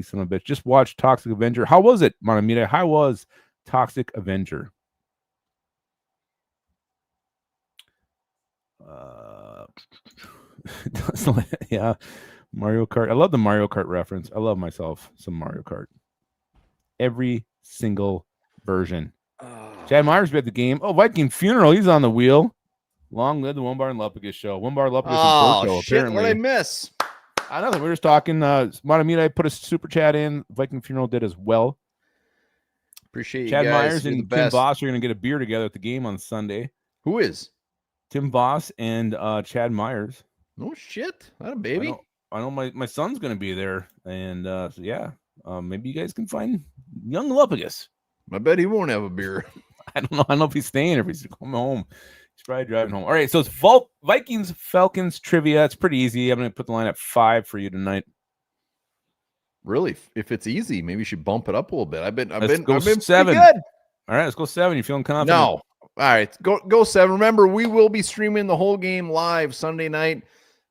son of a bitch. Just watch Toxic Avenger. How was it, Matamidai? How was Toxic Avenger? Yeah, Mario Kart. I love the Mario Kart reference. I love myself some Mario Kart. Every single version. Chad Myers be at the game. Oh, Viking Funeral. He's on the wheel. Long live the One Bar and Lupicus show. One Bar Lupicus and Berto, shit, apparently. What I miss? Nothing. We were just talking. Matamidai put a super chat in. Viking Funeral did as well. Appreciate you Chad guys. Myers You're the and Tim best. Boss are going to get a beer together at the game on Sunday. Who is? Tim Boss and Chad Myers. No shit. Not a baby. I know my son's going to be there. And so yeah, maybe you guys can find young Lupagus. I bet he won't have a beer. I don't know if he's staying or if he's coming home. He's probably driving home. All right, so it's Vikings Falcons trivia. It's pretty easy. I'm going to put the line at 5 for you tonight. Really? If it's easy, maybe you should bump it up a little bit. I've been 7. pretty good. All right, let's go 7. You feeling confident? No. All right, go 7. Remember, we will be streaming the whole game live Sunday night,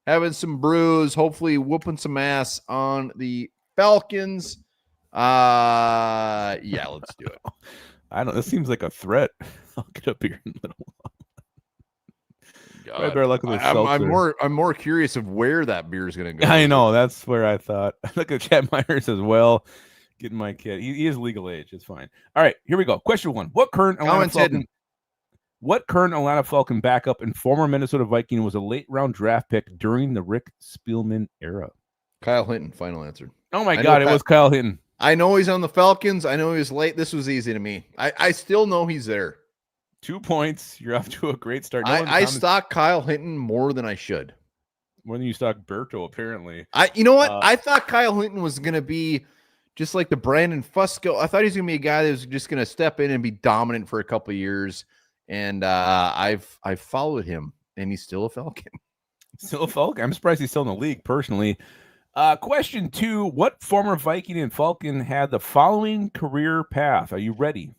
having some brews, hopefully whooping some ass on the Falcons. Yeah, let's do it. I don't. This seems like a threat. I'll get up here in a little while. Better luck with this I'm more curious of where that beer is going to go. I know, that's where I thought. Look at Chad Myers as well. Getting my kid. He is legal age. It's fine. All right, here we go. Question 1: What current Atlanta Falcon backup and former Minnesota Viking was a late round draft pick during the Rick Spielman era? Kyle Hinton. Final answer. Oh my God, it was Kyle Hinton. I know he's on the Falcons. I know he was late. This was easy to me. I still know he's there. 2 points. You're off to a great start. I stock Kyle Hinton more than I should. More than you stock Berto, apparently. You know what? I thought Kyle Hinton was going to be just like the Brandon Fusco. I thought he was going to be a guy that was just going to step in and be dominant for a couple of years. And I've followed him, and he's still a Falcon. Still a Falcon. I'm surprised he's still in the league, personally. Question 2: What former Viking and Falcon had the following career path? Are you ready?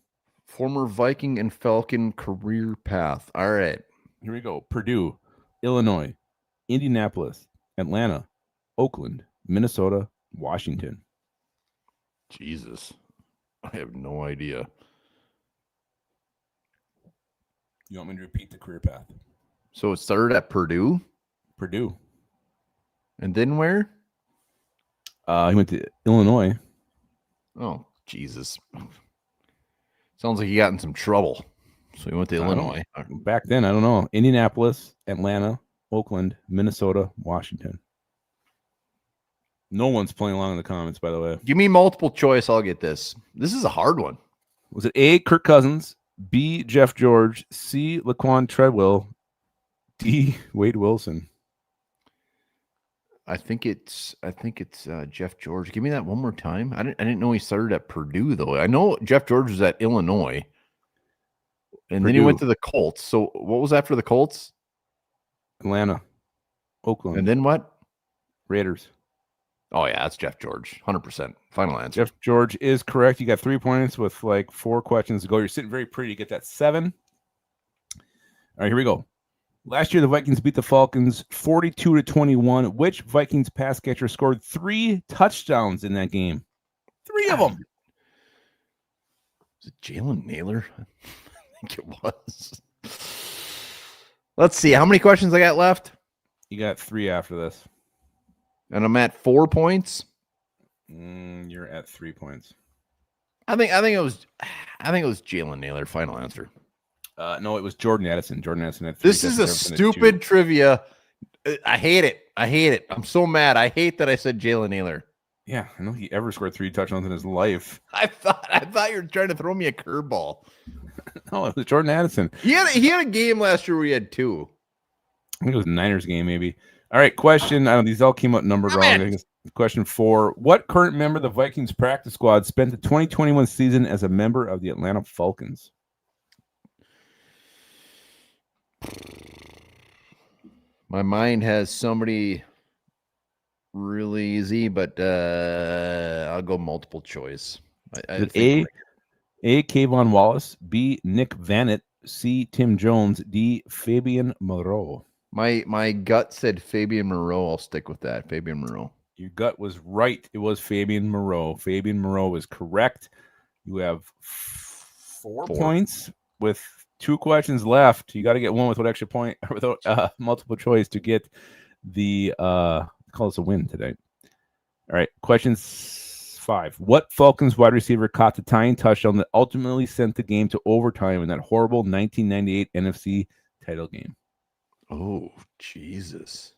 Former Viking and Falcon career path. All right. Here we go. Purdue, Illinois, Indianapolis, Atlanta, Oakland, Minnesota, Washington. Jesus. I have no idea. You want me to repeat the career path? So it started at Purdue? Purdue. And then where? He went to Illinois. Oh, Jesus. Sounds like he got in some trouble. So he went to Illinois. Back then, I don't know. Indianapolis, Atlanta, Oakland, Minnesota, Washington. No one's playing along in the comments, by the way. Give me multiple choice. I'll get this. This is a hard one. Was it A, Kirk Cousins, B, Jeff George, C, Laquan Treadwell, D, Wade Wilson? I think it's Jeff George. Give me that one more time. I didn't know he started at Purdue though. I know Jeff George was at Illinois, and then he went to the Colts. So what was after the Colts? Atlanta, Oakland, and then what? Raiders. Oh yeah, that's Jeff George. 100%. Final answer. Jeff George is correct. You got 3 points with like 4 questions to go. You're sitting very pretty to get that 7. All right, here we go. Last year, the Vikings beat the Falcons 42-21. Which Vikings pass catcher scored 3 touchdowns in that game? 3 of them. Was it Jalen Naylor? I think it was. Let's see. How many questions I got left? You got 3 after this. And I'm at 4 points. You're at 3 points. I think it was Jalen Naylor. Final answer. No, it was Jordan Addison. Jordan Addison had 3. This is a stupid trivia. I hate it. I'm so mad. I hate that I said Jalen Naylor. Yeah, I know he ever scored 3 touchdowns in his life. I thought you were trying to throw me a curveball. No, it was Jordan Addison. He had a game last year where he had 2. I think it was a Niners game, maybe. All right, question. I don't. These all came out numbered wrong. I think it's question 4. What current member of the Vikings practice squad spent the 2021 season as a member of the Atlanta Falcons? My mind has somebody really easy, but I'll go multiple choice. A, Kayvon Wallace, B, Nick Vannett, C, Tim Jones, D, Fabian Moreau. My gut said Fabian Moreau. I'll stick with that. Fabian Moreau. Your gut was right. It was Fabian Moreau. Fabian Moreau is correct. You have 4 points with 2 questions left. You got to get one without extra point, without multiple choice to get the call us a win today. All right, question 5. What Falcons wide receiver caught the tying touchdown that ultimately sent the game to overtime in that horrible 1998 NFC title game? Oh, Jesus.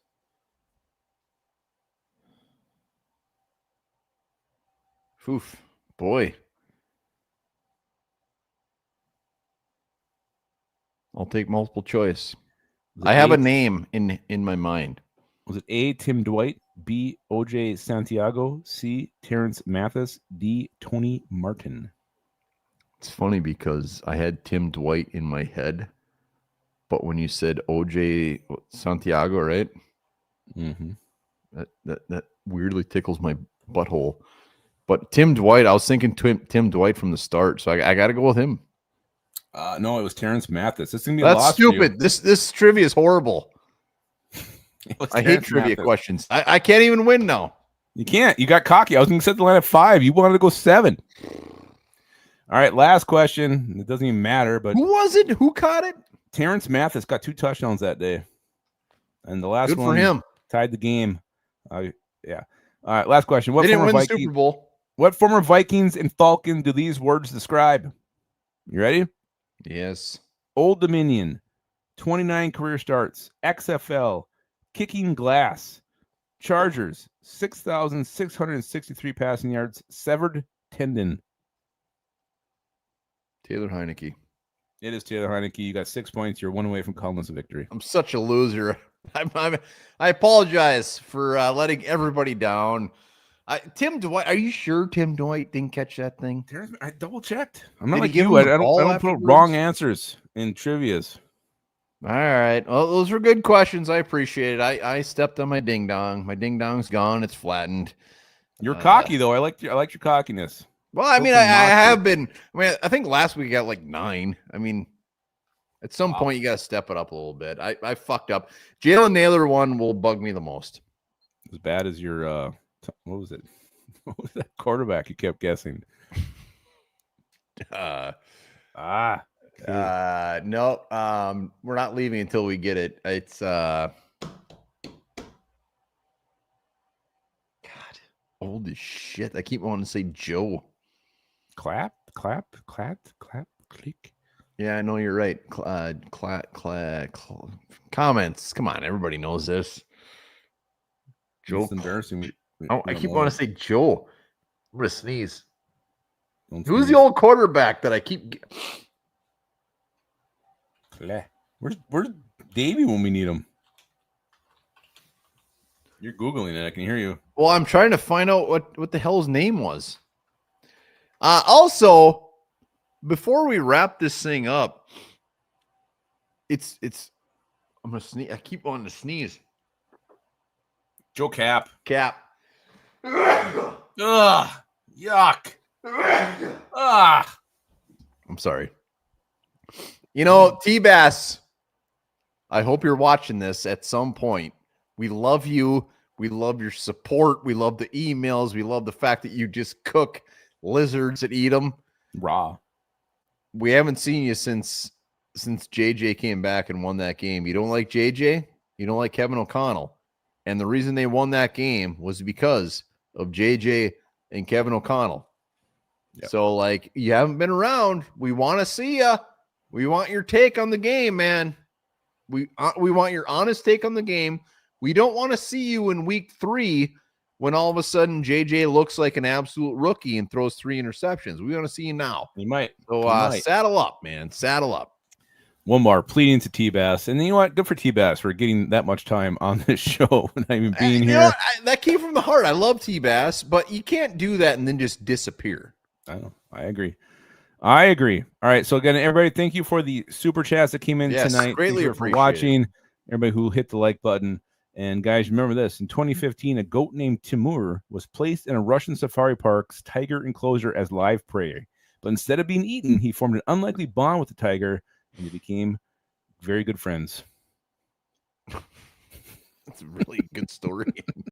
Oof, boy. I'll take multiple choice. Was it I have A, a name in my mind. Was it A, Tim Dwight, B, OJ Santiago, C, Terrence Mathis, D, Tony Martin? It's funny because I had Tim Dwight in my head, but when you said OJ Santiago, right? Mm-hmm. That weirdly tickles my butthole. But Tim Dwight, I was thinking Tim Dwight from the start, so I got to go with him. No, it was Terrence Mathis. It's gonna be a That's loss for you. stupid. This trivia is horrible. I hate trivia questions. I can't even win now. You can't. You got cocky. I was going to set the line at 5. You wanted to go 7. All right, last question. It doesn't even matter, but who was it? Who caught it? Terrence Mathis got 2 touchdowns that day, and the last Good one for him. tied the game. Yeah. All right, last question. They didn't win the Super Bowl. What former Vikings and Falcon do these words describe? You ready? Yes. Old Dominion, 29 career starts, XFL, kicking glass, Chargers, 6,663 passing yards, severed tendon. Taylor Heineke. It is Taylor Heineke. You got 6 points. You're 1 away from calling this a victory. I'm such a loser. I apologize for letting everybody down. Tim Dwight, are you sure Tim Dwight didn't catch that thing? I double checked. I'm not Did he like give you. him the I ball don't put afterwards? wrong answers in trivias. All right. Well, those were good questions. I appreciate it. I stepped on my ding dong. My ding dong's gone. It's flattened. You're cocky though. I like your cockiness. Well, I mean, I have been. I mean, I think last week I got like 9. I mean, at some point you got to step it up a little bit. I fucked up. Jalen Naylor one will bug me the most. As bad as your what was it? What was that quarterback you kept guessing? No. We're not leaving until we get it. It's God, old as shit. I keep wanting to say Joe. Clap, click. Yeah, I know you're right. Comments. Come on, everybody knows this. Joe. It's embarrassing. I keep wanting to say Joe. I'm gonna sneeze. Don't Who's sneeze. the old quarterback that I keep? Where's Davey when we need him? You're Googling it. I can hear you. Well, I'm trying to find out what the hell his name was. Also, before we wrap this thing up, it's I'm gonna sneeze. I keep wanting to sneeze. Joe Cap. Ugh, yuck. I'm sorry. You know, T-Bass, I hope you're watching this at some point. We love you. We love your support. We love the emails. We love the fact that you just cook lizards and eat them raw. We haven't seen you since JJ came back and won that game. You don't like JJ? You don't like Kevin O'Connell. And the reason they won that game was because of JJ and Kevin O'Connell. Yep. So, like, you haven't been around. We want to see you. We want your take on the game, man. We want your honest take on the game. We don't want to see you in week 3 when all of a sudden JJ looks like an absolute rookie and throws 3 interceptions. We want to see you now. You might. So, saddle up, man. Saddle up. One more pleading to T-Bass. And you know what? Good for T-Bass for getting that much time on this show and not even being here. That came from the heart. I love T-Bass, but you can't do that and then just disappear. I know. I agree. All right. So again, everybody, thank you for the super chats that came in tonight. Greatly appreciate for watching. Everybody who hit the like button. And guys, remember this. In 2015, a goat named Timur was placed in a Russian safari park's tiger enclosure as live prey. But instead of being eaten, he formed an unlikely bond with the tiger and they became very good friends. That's a really good story.